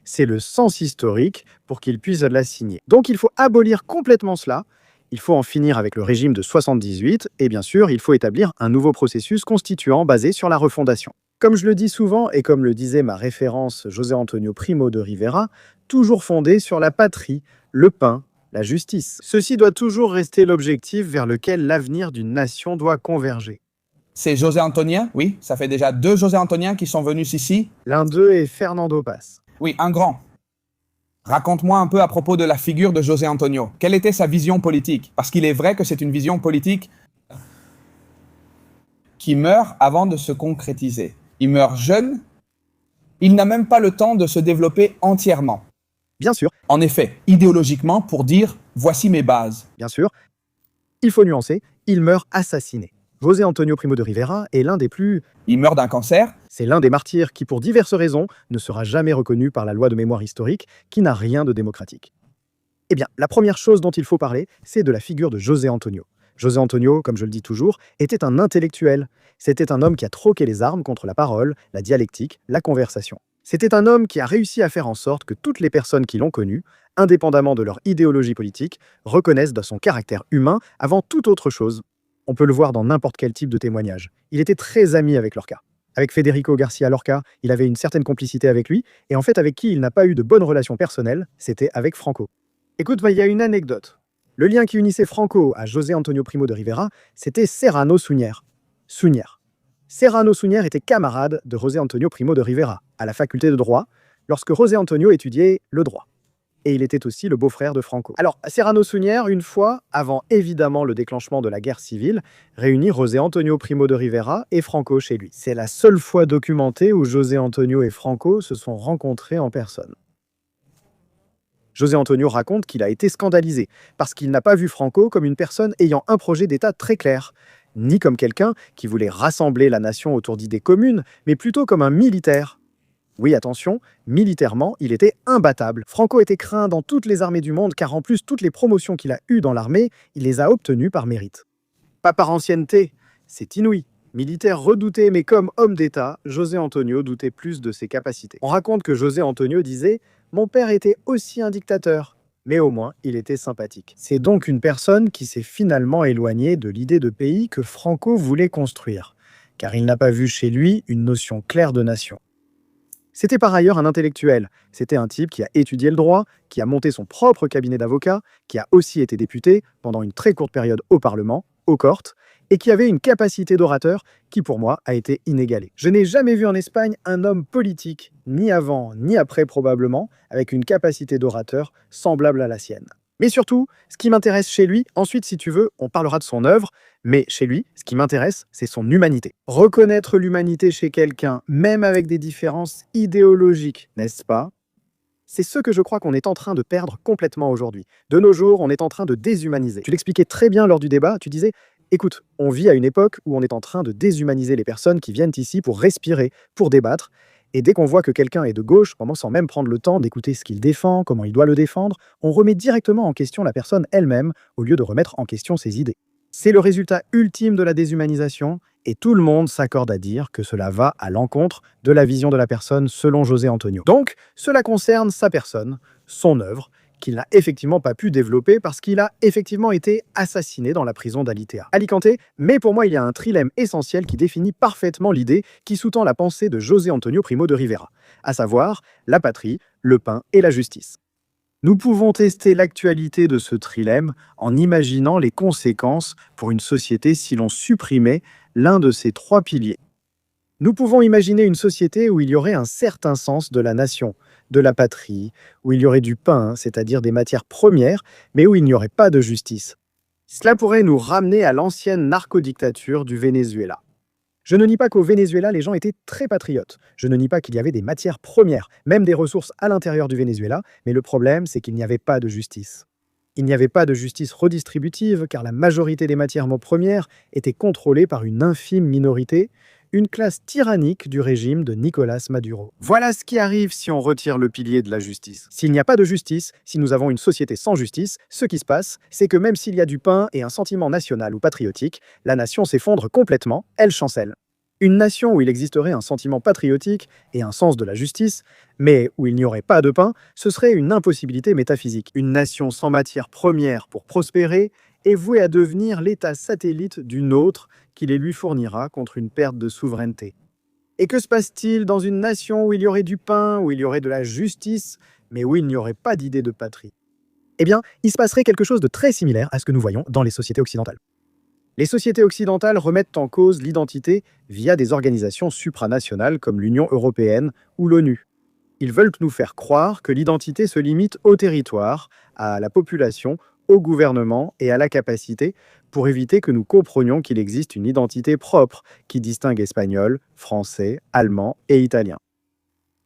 C'est le sens historique pour qu'ils puissent la signer. Donc il faut abolir complètement cela, il faut en finir avec le régime de 78, et bien sûr, il faut établir un nouveau processus constituant basé sur la refondation. Comme je le dis souvent, et comme le disait ma référence José Antonio Primo de Rivera, toujours fondé sur la patrie, le pain, la justice. Ceci doit toujours rester l'objectif vers lequel l'avenir d'une nation doit converger. C'est José Antonien, oui, ça fait déjà 2 José Antoniens qui sont venus ici. L'un d'eux est Fernando Paz. Oui, un grand. Raconte-moi un peu à propos de la figure de José Antonio. Quelle était sa vision politique? Parce qu'il est vrai que c'est une vision politique qui meurt avant de se concrétiser. Il meurt jeune, il n'a même pas le temps de se développer entièrement. Bien sûr, En effet, idéologiquement, pour dire « voici mes bases bien sûr, il faut nuancer, il meurt assassiné. José Antonio Primo de Rivera est l'un des plus... ». Il meurt d'un cancer, C'est l'un des martyrs qui, pour diverses raisons, ne sera jamais reconnu par la loi de mémoire historique, qui n'a rien de démocratique. Eh bien, la première chose dont il faut parler, c'est de la figure de José Antonio. José Antonio, comme je le dis toujours, était un intellectuel. C'était un homme qui a troqué les armes contre la parole, la dialectique, la conversation. C'était un homme qui a réussi à faire en sorte que toutes les personnes qui l'ont connu, indépendamment de leur idéologie politique, reconnaissent dans son caractère humain avant toute autre chose. On peut le voir dans n'importe quel type de témoignage. Il était très ami avec Lorca. Avec Federico Garcia Lorca, il avait une certaine complicité avec lui, et en fait avec qui il n'a pas eu de bonnes relations personnelles, c'était avec Franco. Écoute, il y a une anecdote. Le lien qui unissait Franco à José Antonio Primo de Rivera, c'était Serrano Suñer. Serrano Suñer était camarade de José Antonio Primo de Rivera, à la faculté de droit, lorsque José Antonio étudiait le droit. Et il était aussi le beau-frère de Franco. Alors, Serrano Suñer, une fois, avant évidemment le déclenchement de la guerre civile, réunit José Antonio Primo de Rivera et Franco chez lui. C'est la seule fois documentée où José Antonio et Franco se sont rencontrés en personne. José Antonio raconte qu'il a été scandalisé, parce qu'il n'a pas vu Franco comme une personne ayant un projet d'État très clair, ni comme quelqu'un qui voulait rassembler la nation autour d'idées communes, mais plutôt comme un militaire. Oui, attention, militairement, il était imbattable. Franco était craint dans toutes les armées du monde, car en plus, toutes les promotions qu'il a eues dans l'armée, il les a obtenues par mérite. Pas par ancienneté, c'est inouï. Militaire redouté, mais comme homme d'État, José Antonio doutait plus de ses capacités. On raconte que José Antonio disait « Mon père était aussi un dictateur, mais au moins il était sympathique ». C'est donc une personne qui s'est finalement éloignée de l'idée de pays que Franco voulait construire, car il n'a pas vu chez lui une notion claire de nation. C'était par ailleurs un intellectuel. C'était un type qui a étudié le droit, qui a monté son propre cabinet d'avocat, qui a aussi été député pendant une très courte période au Parlement, aux Cortes, et qui avait une capacité d'orateur qui, pour moi, a été inégalée. Je n'ai jamais vu en Espagne un homme politique, ni avant ni après probablement, avec une capacité d'orateur semblable à la sienne. Mais surtout, ce qui m'intéresse chez lui, ensuite si tu veux, on parlera de son œuvre, mais chez lui, ce qui m'intéresse, c'est son humanité. Reconnaître l'humanité chez quelqu'un, même avec des différences idéologiques, n'est-ce pas ? C'est ce que je crois qu'on est en train de perdre complètement aujourd'hui. De nos jours, on est en train de déshumaniser. Tu l'expliquais très bien lors du débat, tu disais « Écoute, on vit à une époque où on est en train de déshumaniser les personnes qui viennent ici pour respirer, pour débattre, et dès qu'on voit que quelqu'un est de gauche, vraiment sans même prendre le temps d'écouter ce qu'il défend, comment il doit le défendre, on remet directement en question la personne elle-même, au lieu de remettre en question ses idées. C'est le résultat ultime de la déshumanisation, Et tout le monde s'accorde à dire que cela va à l'encontre de la vision de la personne selon José Antonio. Donc, cela concerne sa personne, son œuvre, qu'il n'a effectivement pas pu développer parce qu'il a effectivement été assassiné dans la prison d'Alitea. Alicante, mais pour moi il y a un trilemme essentiel qui définit parfaitement l'idée qui sous-tend la pensée de José Antonio Primo de Rivera, à savoir la patrie, le pain et la justice. Nous pouvons tester l'actualité de ce trilemme en imaginant les conséquences pour une société si l'on supprimait l'un de ces trois piliers. Nous pouvons imaginer une société où il y aurait un certain sens de la nation, de la patrie, où il y aurait du pain, c'est-à-dire des matières premières, mais où il n'y aurait pas de justice. Cela pourrait nous ramener à l'ancienne narcodictature du Venezuela. Je ne nie pas qu'au Venezuela, les gens étaient très patriotes. Je ne nie pas qu'il y avait des matières premières, même des ressources à l'intérieur du Venezuela, mais le problème, c'est qu'il n'y avait pas de justice. Il n'y avait pas de justice redistributive, car la majorité des matières premières étaient contrôlées par une infime minorité, une classe tyrannique du régime de Nicolas Maduro. Voilà ce qui arrive si on retire le pilier de la justice. S'il n'y a pas de justice, si nous avons une société sans justice, ce qui se passe, c'est que même s'il y a du pain et un sentiment national ou patriotique, la nation s'effondre complètement, elle chancelle. Une nation où il existerait un sentiment patriotique et un sens de la justice, mais où il n'y aurait pas de pain, ce serait une impossibilité métaphysique. Une nation sans matière première pour prospérer est vouée à devenir l'état satellite d'une autre qui les lui fournira contre une perte de souveraineté. Et que se passe-t-il dans une nation où il y aurait du pain, où il y aurait de la justice, mais où il n'y aurait pas d'idée de patrie? Eh bien, il se passerait quelque chose de très similaire à ce que nous voyons dans les sociétés occidentales. Les sociétés occidentales remettent en cause l'identité via des organisations supranationales comme l'Union européenne ou l'ONU. Ils veulent nous faire croire que l'identité se limite au territoire, à la population, au gouvernement et à la capacité pour éviter que nous comprenions qu'il existe une identité propre qui distingue espagnol, français, allemand et italien.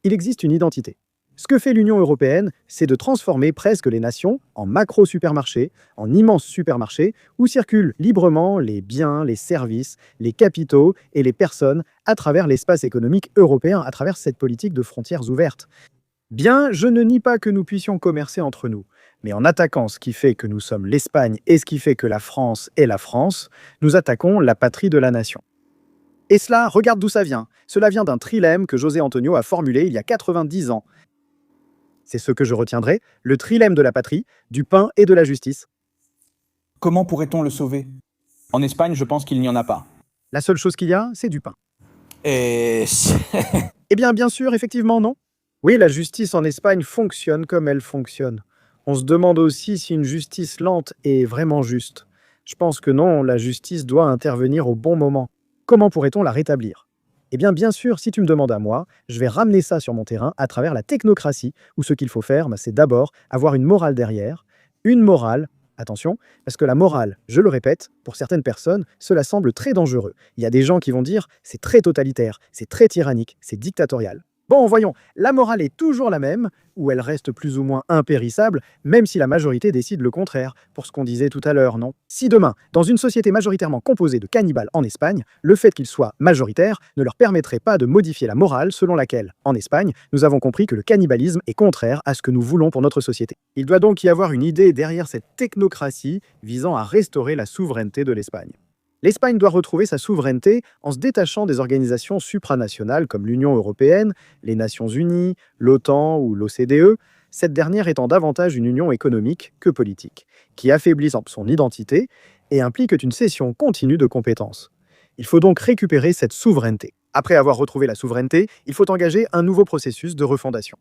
Il existe une identité. Ce que fait l'Union européenne, c'est de transformer presque les nations en macro-supermarchés, en immenses supermarchés où circulent librement les biens, les services, les capitaux et les personnes à travers l'espace économique européen, à travers cette politique de frontières ouvertes. Bien, je ne nie pas que nous puissions commercer entre nous, mais en attaquant ce qui fait que nous sommes l'Espagne et ce qui fait que la France est la France, nous attaquons la patrie de la nation. Et cela, regarde d'où ça vient. Cela vient d'un trilemme que José Antonio a formulé il y a 90 ans. C'est ce que je retiendrai, le trilemme de la patrie, du pain et de la justice. Comment pourrait-on le sauver? En Espagne, je pense qu'il n'y en a pas. La seule chose qu'il y a, c'est du pain. Eh Bien sûr, effectivement, non. Oui, la justice en Espagne fonctionne comme elle fonctionne. On se demande aussi si une justice lente est vraiment juste. Je pense que non, la justice doit intervenir au bon moment. Comment pourrait-on la rétablir? Bien sûr, si tu me demandes à moi, je vais ramener ça sur mon terrain à travers la technocratie, où ce qu'il faut faire, c'est d'abord avoir une morale derrière. Une morale, attention, parce que la morale, je le répète, pour certaines personnes, cela semble très dangereux. Il y a des gens qui vont dire « c'est très totalitaire, c'est très tyrannique, c'est dictatorial ». Bon, voyons, la morale est toujours la même, ou elle reste plus ou moins impérissable, même si la majorité décide le contraire, pour ce qu'on disait tout à l'heure, non? Si demain, dans une société majoritairement composée de cannibales en Espagne, le fait qu'ils soient majoritaires ne leur permettrait pas de modifier la morale selon laquelle, en Espagne, nous avons compris que le cannibalisme est contraire à ce que nous voulons pour notre société. Il doit donc y avoir une idée derrière cette technocratie visant à restaurer la souveraineté de l'Espagne. L'Espagne doit retrouver sa souveraineté en se détachant des organisations supranationales comme l'Union européenne, les Nations unies, l'OTAN ou l'OCDE, cette dernière étant davantage une union économique que politique, qui affaiblit son identité et implique une cession continue de compétences. Il faut donc récupérer cette souveraineté. Après avoir retrouvé la souveraineté, il faut engager un nouveau processus de refondation.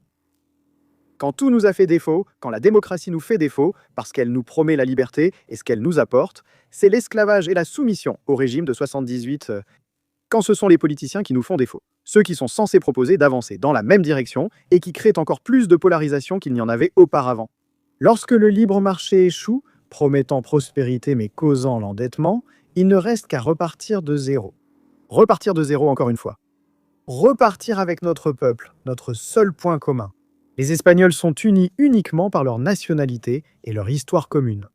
Quand tout nous a fait défaut, quand la démocratie nous fait défaut, parce qu'elle nous promet la liberté et ce qu'elle nous apporte, c'est l'esclavage et la soumission au régime de 78, quand ce sont les politiciens qui nous font défaut. Ceux qui sont censés proposer d'avancer dans la même direction et qui créent encore plus de polarisation qu'il n'y en avait auparavant. Lorsque le libre marché échoue, promettant prospérité mais causant l'endettement, il ne reste qu'à repartir de zéro. Repartir de zéro encore une fois. Repartir avec notre peuple, notre seul point commun. Les Espagnols sont unis uniquement par leur nationalité et leur histoire commune.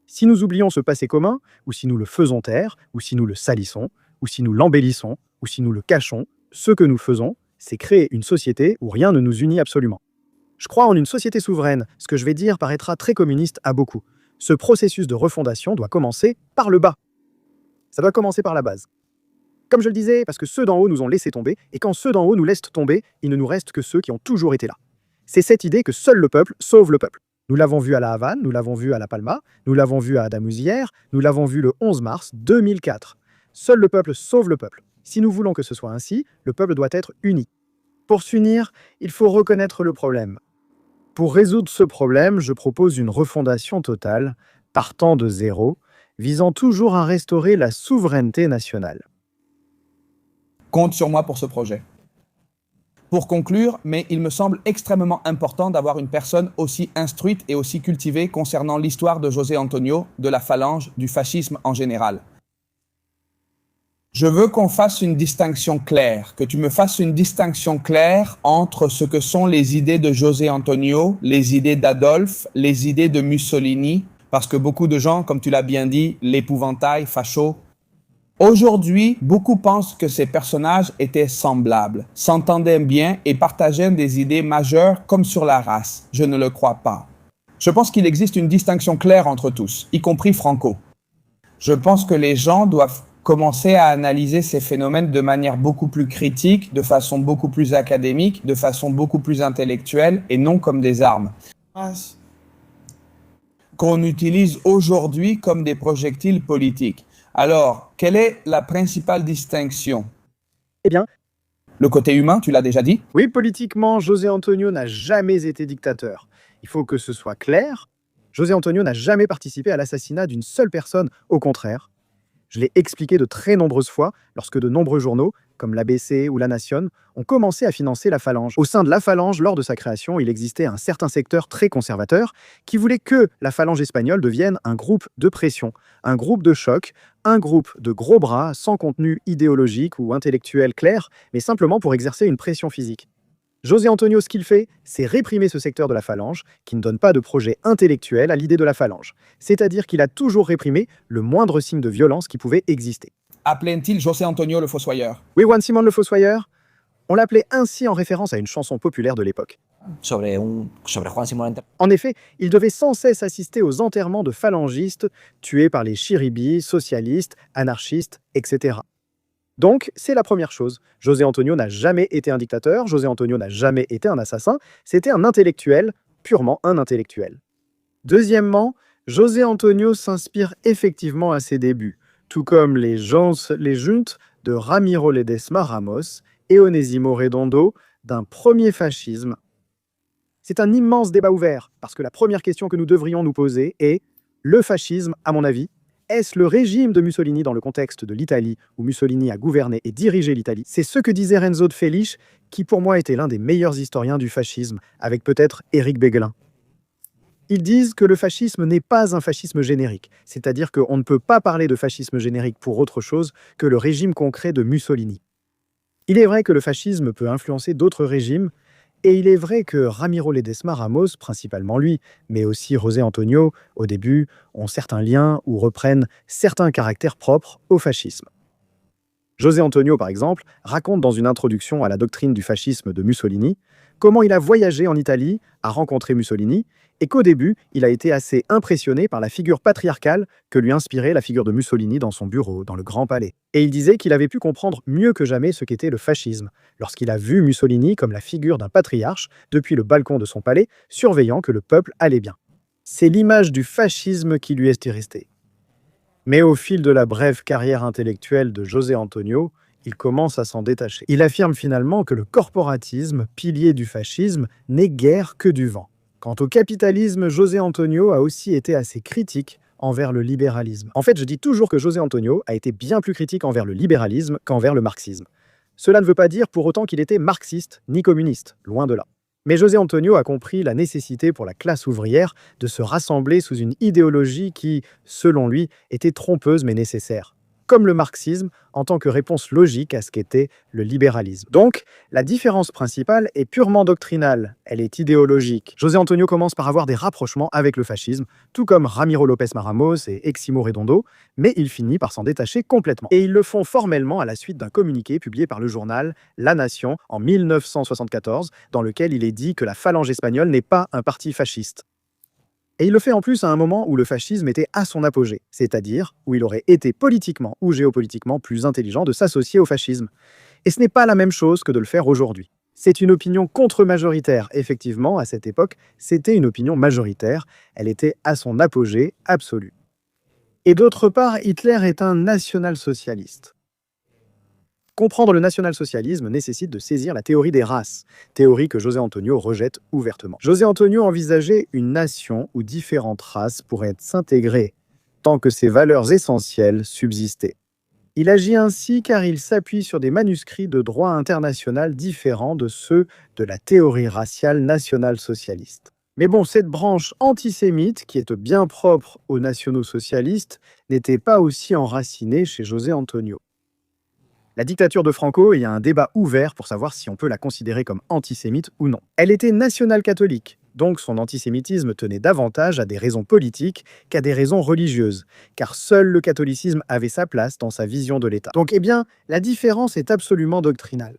Si nous oublions ce passé commun, ou si nous le faisons taire, ou si nous le salissons, ou si nous l'embellissons, ou si nous le cachons, ce que nous faisons, c'est créer une société où rien ne nous unit absolument. Je crois en une société souveraine. Ce que je vais dire paraîtra très communiste à beaucoup. Ce processus de refondation doit commencer par le bas. Ça doit commencer par la base. Comme je le disais, parce que ceux d'en haut nous ont laissé tomber, et quand ceux d'en haut nous laissent tomber, il ne nous reste que ceux qui ont toujours été là. C'est cette idée que seul le peuple sauve le peuple. Nous l'avons vu à La Havane, nous l'avons vu à La Palma, nous l'avons vu à Adamuz hier, nous l'avons vu le 11 mars 2004. Seul le peuple sauve le peuple. Si nous voulons que ce soit ainsi, le peuple doit être uni. Pour s'unir, il faut reconnaître le problème. Pour résoudre ce problème, je propose une refondation totale, partant de zéro, visant toujours à restaurer la souveraineté nationale. Compte sur moi pour ce projet. Pour conclure, mais il me semble extrêmement important d'avoir une personne aussi instruite et aussi cultivée concernant l'histoire de José Antonio, de la phalange, du fascisme en général. Je veux qu'on fasse une distinction claire, que tu me fasses une distinction claire entre ce que sont les idées de José Antonio, les idées d'Adolphe, les idées de Mussolini, parce que beaucoup de gens, comme tu l'as bien dit, l'épouvantail, facho. Aujourd'hui, beaucoup pensent que ces personnages étaient semblables, s'entendaient bien et partageaient des idées majeures comme sur la race. Je ne le crois pas. Je pense qu'il existe une distinction claire entre tous, y compris Franco. Je pense que les gens doivent commencer à analyser ces phénomènes de manière beaucoup plus critique, de façon beaucoup plus académique, de façon beaucoup plus intellectuelle et non comme des armes qu'on utilise aujourd'hui comme des projectiles politiques. Alors, quelle est la principale distinction? Eh bien, Le côté humain, tu l'as déjà dit. oui, politiquement, José Antonio n'a jamais été dictateur. Il faut que ce soit clair. José Antonio n'a jamais participé à l'assassinat d'une seule personne, au contraire. Je l'ai expliqué de très nombreuses fois lorsque de nombreux journaux, comme l'ABC ou La Nation, ont commencé à financer la Phalange. Au sein de la Phalange, lors de sa création, il existait un certain secteur très conservateur qui voulait que la Phalange espagnole devienne un groupe de pression, un groupe de choc, un groupe de gros bras sans contenu idéologique ou intellectuel clair, mais simplement pour exercer une pression physique. José Antonio, ce qu'il fait, c'est réprimer ce secteur de la Phalange qui ne donne pas de projet intellectuel à l'idée de la Phalange. C'est-à-dire qu'il a toujours réprimé le moindre signe de violence qui pouvait exister. Appelait-il José Antonio le Fossoyeur? Oui, Juan Simón le Fossoyeur, on l'appelait ainsi en référence à une chanson populaire de l'époque. sobre Juan Simón. En effet, il devait sans cesse assister aux enterrements de phalangistes tués par les chiribis, socialistes, anarchistes, etc. Donc, c'est la première chose. José Antonio n'a jamais été un dictateur, José Antonio n'a jamais été un assassin, c'était un intellectuel, purement un intellectuel. Deuxièmement, José Antonio s'inspire effectivement à ses débuts, tout comme les juntes de Ramiro Ledesma Ramos et Onésimo Redondo d'un premier fascisme. C'est un immense débat ouvert, parce que la première question que nous devrions nous poser est le fascisme, à mon avis, est-ce le régime de Mussolini dans le contexte de l'Italie, où Mussolini a gouverné et dirigé l'Italie? C'est ce que disait Renzo de Felice, qui pour moi était l'un des meilleurs historiens du fascisme, avec peut-être Éric Béguelin. Ils disent que le fascisme n'est pas un fascisme générique, c'est-à-dire qu'on ne peut pas parler de fascisme générique pour autre chose que le régime concret de Mussolini. Il est vrai que le fascisme peut influencer d'autres régimes, et il est vrai que Ramiro Ledesma Ramos, principalement lui, mais aussi José Antonio, au début, ont certains liens ou reprennent certains caractères propres au fascisme. José Antonio, par exemple, raconte dans une introduction à la doctrine du fascisme de Mussolini comment il a voyagé en Italie, a rencontré Mussolini, et qu'au début, il a été assez impressionné par la figure patriarcale que lui inspirait la figure de Mussolini dans son bureau, dans le Grand Palais. Et il disait qu'il avait pu comprendre mieux que jamais ce qu'était le fascisme, lorsqu'il a vu Mussolini comme la figure d'un patriarche depuis le balcon de son palais, surveillant que le peuple allait bien. C'est l'image du fascisme qui lui est restée. Mais au fil de la brève carrière intellectuelle de José Antonio, il commence à s'en détacher. Il affirme finalement que le corporatisme, pilier du fascisme, n'est guère que du vent. Quant au capitalisme, José Antonio a aussi été assez critique envers le libéralisme. En fait, je dis toujours que José Antonio a été bien plus critique envers le libéralisme qu'envers le marxisme. Cela ne veut pas dire pour autant qu'il était marxiste ni communiste, loin de là. Mais José Antonio a compris la nécessité pour la classe ouvrière de se rassembler sous une idéologie qui, selon lui, était trompeuse mais nécessaire, comme le marxisme en tant que réponse logique à ce qu'était le libéralisme. Donc, la différence principale est purement doctrinale, elle est idéologique. José Antonio commence par avoir des rapprochements avec le fascisme, tout comme Ramiro López Ramos et Eximo Redondo, mais il finit par s'en détacher complètement. Et ils le font formellement à la suite d'un communiqué publié par le journal La Nation en 1974, dans lequel il est dit que la Phalange espagnole n'est pas un parti fasciste. Et il le fait en plus à un moment où le fascisme était à son apogée, c'est-à-dire où il aurait été politiquement ou géopolitiquement plus intelligent de s'associer au fascisme. Et ce n'est pas la même chose que de le faire aujourd'hui. C'est une opinion contre-majoritaire. Effectivement, à cette époque, c'était une opinion majoritaire. Elle était à son apogée absolu. Et d'autre part, Hitler est un national-socialiste. Comprendre le national-socialisme nécessite de saisir la théorie des races, théorie que José Antonio rejette ouvertement. José Antonio envisageait une nation où différentes races pourraient s'intégrer, tant que ces valeurs essentielles subsistaient. Il agit ainsi car il s'appuie sur des manuscrits de droit international différents de ceux de la théorie raciale nationale-socialiste. Mais bon, cette branche antisémite, qui est bien propre aux nationaux-socialistes, n'était pas aussi enracinée chez José Antonio. La dictature de Franco, il y a un débat ouvert pour savoir si on peut la considérer comme antisémite ou non. Elle était nationale-catholique, donc son antisémitisme tenait davantage à des raisons politiques qu'à des raisons religieuses, car seul le catholicisme avait sa place dans sa vision de l'État. Donc, la différence est absolument doctrinale.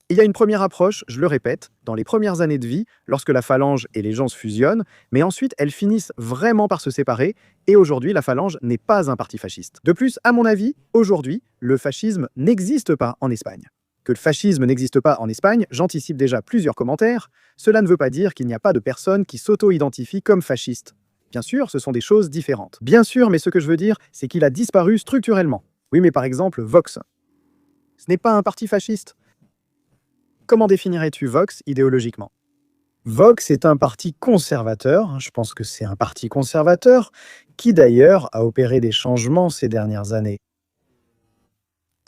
Il y a une première approche, je le répète, dans les premières années de vie, lorsque la phalange et les gens se fusionnent, mais ensuite elles finissent vraiment par se séparer, et aujourd'hui la phalange n'est pas un parti fasciste. De plus, à mon avis, aujourd'hui, le fascisme n'existe pas en Espagne. Que le fascisme n'existe pas en Espagne, j'anticipe déjà plusieurs commentaires, cela ne veut pas dire qu'il n'y a pas de personnes qui s'auto-identifient comme fascistes. Bien sûr, ce sont des choses différentes. Bien sûr, mais ce que je veux dire, c'est qu'il a disparu structurellement. Oui, mais par exemple, Vox. Ce n'est pas un parti fasciste. Comment définirais-tu Vox idéologiquement? Vox est un parti conservateur, je pense que c'est un parti conservateur, qui d'ailleurs a opéré des changements ces dernières années.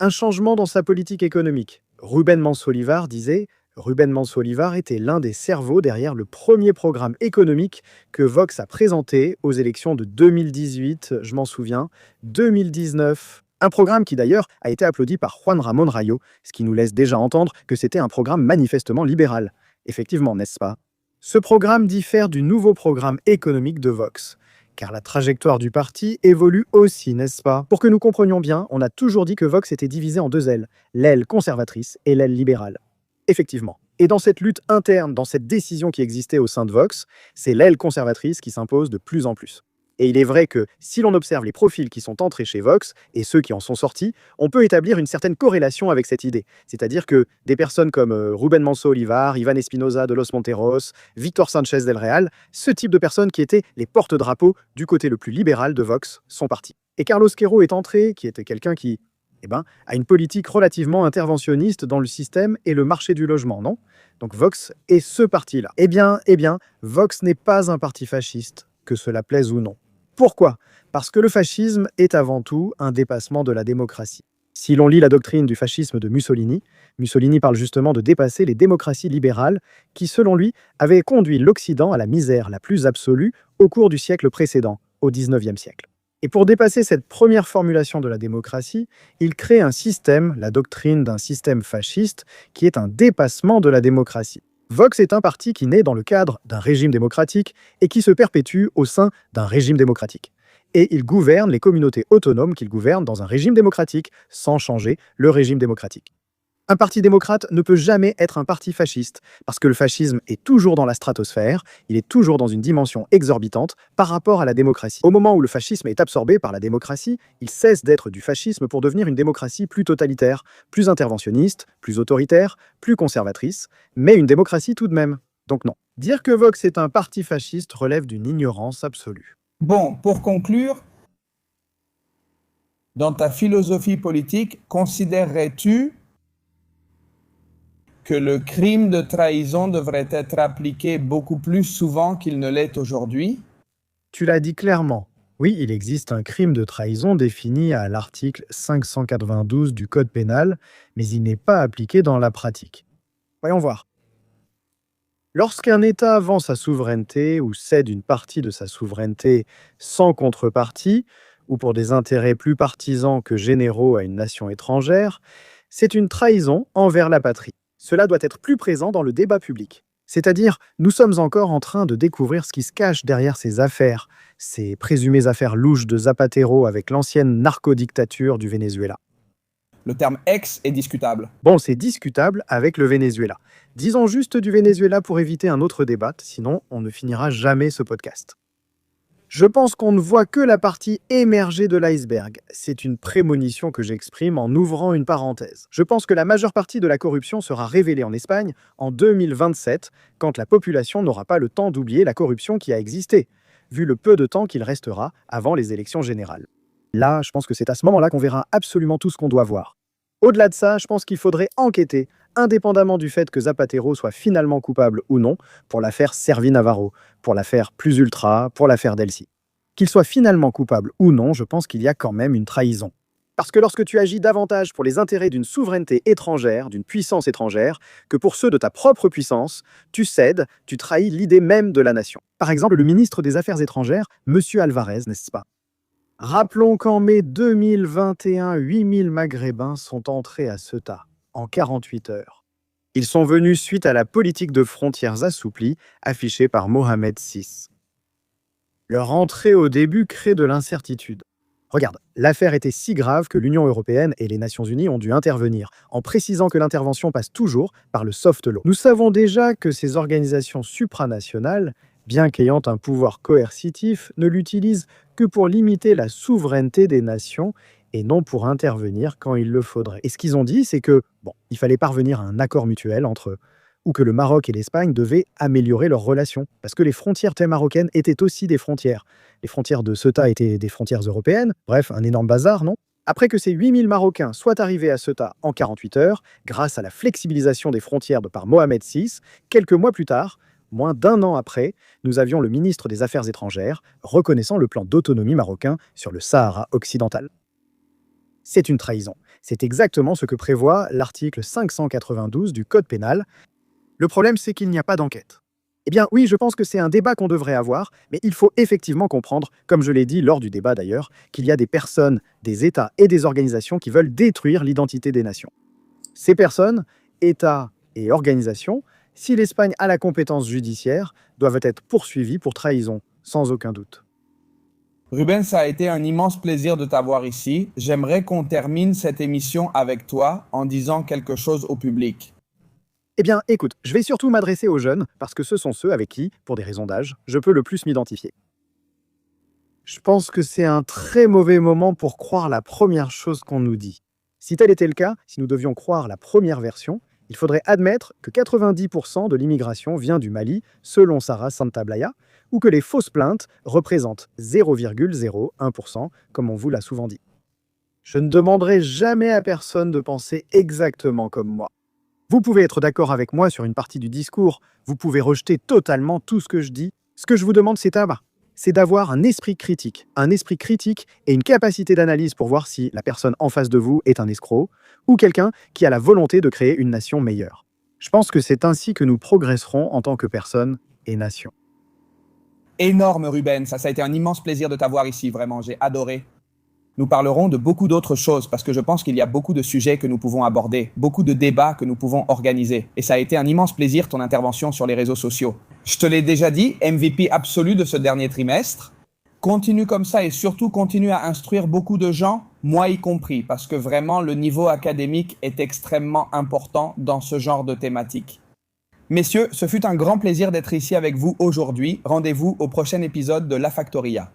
Un changement dans sa politique économique. Ruben Manso-Olivar disait « Ruben Manso-Olivar était l'un des cerveaux derrière le premier programme économique que Vox a présenté aux élections de 2018, je m'en souviens, 2019... Un programme qui d'ailleurs a été applaudi par Juan Ramón Rayo, ce qui nous laisse déjà entendre que c'était un programme manifestement libéral. Effectivement, n'est-ce pas? Ce programme diffère du nouveau programme économique de Vox, car la trajectoire du parti évolue aussi, n'est-ce pas? Pour que nous comprenions bien, on a toujours dit que Vox était divisé en deux ailes, l'aile conservatrice et l'aile libérale. Effectivement. Et dans cette lutte interne, dans cette décision qui existait au sein de Vox, c'est l'aile conservatrice qui s'impose de plus en plus. Et il est vrai que, si l'on observe les profils qui sont entrés chez Vox et ceux qui en sont sortis, on peut établir une certaine corrélation avec cette idée. C'est-à-dire que des personnes comme Ruben Manso-Olivar, Iván Espinosa de Los Monteros, Víctor Sánchez del Real, ce type de personnes qui étaient les porte-drapeaux du côté le plus libéral de Vox, sont partis. Et Carlos Queiroz est entré, qui était quelqu'un qui a une politique relativement interventionniste dans le système et le marché du logement, non? Donc Vox est ce parti-là. Eh bien, Vox n'est pas un parti fasciste, que cela plaise ou non. Pourquoi? Parce que le fascisme est avant tout un dépassement de la démocratie. Si l'on lit la doctrine du fascisme de Mussolini, Mussolini parle justement de dépasser les démocraties libérales qui, selon lui, avaient conduit l'Occident à la misère la plus absolue au cours du siècle précédent, au XIXe siècle. Et pour dépasser cette première formulation de la démocratie, il crée un système, la doctrine d'un système fasciste, qui est un dépassement de la démocratie. Vox est un parti qui naît dans le cadre d'un régime démocratique et qui se perpétue au sein d'un régime démocratique. Et il gouverne les communautés autonomes qu'il gouverne dans un régime démocratique, sans changer le régime démocratique. Un parti démocrate ne peut jamais être un parti fasciste, parce que le fascisme est toujours dans la stratosphère, il est toujours dans une dimension exorbitante par rapport à la démocratie. Au moment où le fascisme est absorbé par la démocratie, il cesse d'être du fascisme pour devenir une démocratie plus totalitaire, plus interventionniste, plus autoritaire, plus conservatrice, mais une démocratie tout de même. Donc non. Dire que Vox est un parti fasciste relève d'une ignorance absolue. Bon, pour conclure, dans ta philosophie politique, considérerais-tu que le crime de trahison devrait être appliqué beaucoup plus souvent qu'il ne l'est aujourd'hui? Tu l'as dit clairement. Oui, il existe un crime de trahison défini à l'article 592 du Code pénal, mais il n'est pas appliqué dans la pratique. Voyons voir. Lorsqu'un État vend sa souveraineté ou cède une partie de sa souveraineté sans contrepartie, ou pour des intérêts plus partisans que généraux à une nation étrangère, c'est une trahison envers la patrie. Cela doit être plus présent dans le débat public. C'est-à-dire, nous sommes encore en train de découvrir ce qui se cache derrière ces affaires, ces présumées affaires louches de Zapatero avec l'ancienne narcodictature du Venezuela. Le terme « ex » est discutable. Bon, c'est discutable avec le Venezuela. Disons juste du Venezuela pour éviter un autre débat, sinon on ne finira jamais ce podcast. Je pense qu'on ne voit que la partie émergée de l'iceberg. C'est une prémonition que j'exprime en ouvrant une parenthèse. Je pense que la majeure partie de la corruption sera révélée en Espagne en 2027, quand la population n'aura pas le temps d'oublier la corruption qui a existé, vu le peu de temps qu'il restera avant les élections générales. Là, je pense que c'est à ce moment-là qu'on verra absolument tout ce qu'on doit voir. Au-delà de ça, je pense qu'il faudrait enquêter, indépendamment du fait que Zapatero soit finalement coupable ou non, pour l'affaire Servi-Navarro, pour l'affaire Plus Ultra, pour l'affaire Delcy. Qu'il soit finalement coupable ou non, je pense qu'il y a quand même une trahison. Parce que lorsque tu agis davantage pour les intérêts d'une souveraineté étrangère, d'une puissance étrangère, que pour ceux de ta propre puissance, tu cèdes, tu trahis l'idée même de la nation. Par exemple, le ministre des Affaires étrangères, M. Alvarez, n'est-ce pas? Rappelons qu'en mai 2021, 8000 Maghrébins sont entrés à Ceuta en 48 heures. Ils sont venus suite à la politique de frontières assouplies affichée par Mohamed VI. Leur entrée au début crée de l'incertitude. Regarde, l'affaire était si grave que l'Union européenne et les Nations unies ont dû intervenir, en précisant que l'intervention passe toujours par le soft law. Nous savons déjà que ces organisations supranationales, bien qu'ayant un pouvoir coercitif, ne l'utilisent que pour limiter la souveraineté des nations et non pour intervenir quand il le faudrait. Et ce qu'ils ont dit, c'est que, il fallait parvenir à un accord mutuel entre eux, ou que le Maroc et l'Espagne devaient améliorer leurs relations, parce que les frontières marocaines étaient aussi des frontières. Les frontières de Ceuta étaient des frontières européennes, bref, un énorme bazar, non? Après que ces 8000 Marocains soient arrivés à Ceuta en 48 heures, grâce à la flexibilisation des frontières par Mohamed VI, quelques mois plus tard, moins d'un an après, nous avions le ministre des Affaires étrangères reconnaissant le plan d'autonomie marocain sur le Sahara occidental. C'est une trahison. C'est exactement ce que prévoit l'article 592 du Code pénal. Le problème, c'est qu'il n'y a pas d'enquête. Eh bien oui, je pense que c'est un débat qu'on devrait avoir, mais il faut effectivement comprendre, comme je l'ai dit lors du débat d'ailleurs, qu'il y a des personnes, des États et des organisations qui veulent détruire l'identité des nations. Ces personnes, États et organisations, si l'Espagne a la compétence judiciaire, doivent être poursuivies pour trahison, sans aucun doute. Ruben, ça a été un immense plaisir de t'avoir ici. J'aimerais qu'on termine cette émission avec toi en disant quelque chose au public. Eh bien, écoute, je vais surtout m'adresser aux jeunes, parce que ce sont ceux avec qui, pour des raisons d'âge, je peux le plus m'identifier. Je pense que c'est un très mauvais moment pour croire la première chose qu'on nous dit. Si tel était le cas, si nous devions croire la première version, il faudrait admettre que 90% de l'immigration vient du Mali, selon Sarah Santablaya, ou que les fausses plaintes représentent 0,01%, comme on vous l'a souvent dit. Je ne demanderai jamais à personne de penser exactement comme moi. Vous pouvez être d'accord avec moi sur une partie du discours, vous pouvez rejeter totalement tout ce que je dis. Ce que je vous demande, c'est d'avoir un esprit critique et une capacité d'analyse pour voir si la personne en face de vous est un escroc ou quelqu'un qui a la volonté de créer une nation meilleure. Je pense que c'est ainsi que nous progresserons en tant que personne et nation. Énorme Ruben, ça a été un immense plaisir de t'avoir ici, vraiment, j'ai adoré. Nous parlerons de beaucoup d'autres choses parce que je pense qu'il y a beaucoup de sujets que nous pouvons aborder, beaucoup de débats que nous pouvons organiser. Et ça a été un immense plaisir ton intervention sur les réseaux sociaux. Je te l'ai déjà dit, MVP absolu de ce dernier trimestre. Continue comme ça et surtout continue à instruire beaucoup de gens, moi y compris, parce que vraiment le niveau académique est extrêmement important dans ce genre de thématique. Messieurs, ce fut un grand plaisir d'être ici avec vous aujourd'hui. Rendez-vous au prochain épisode de La Factoria.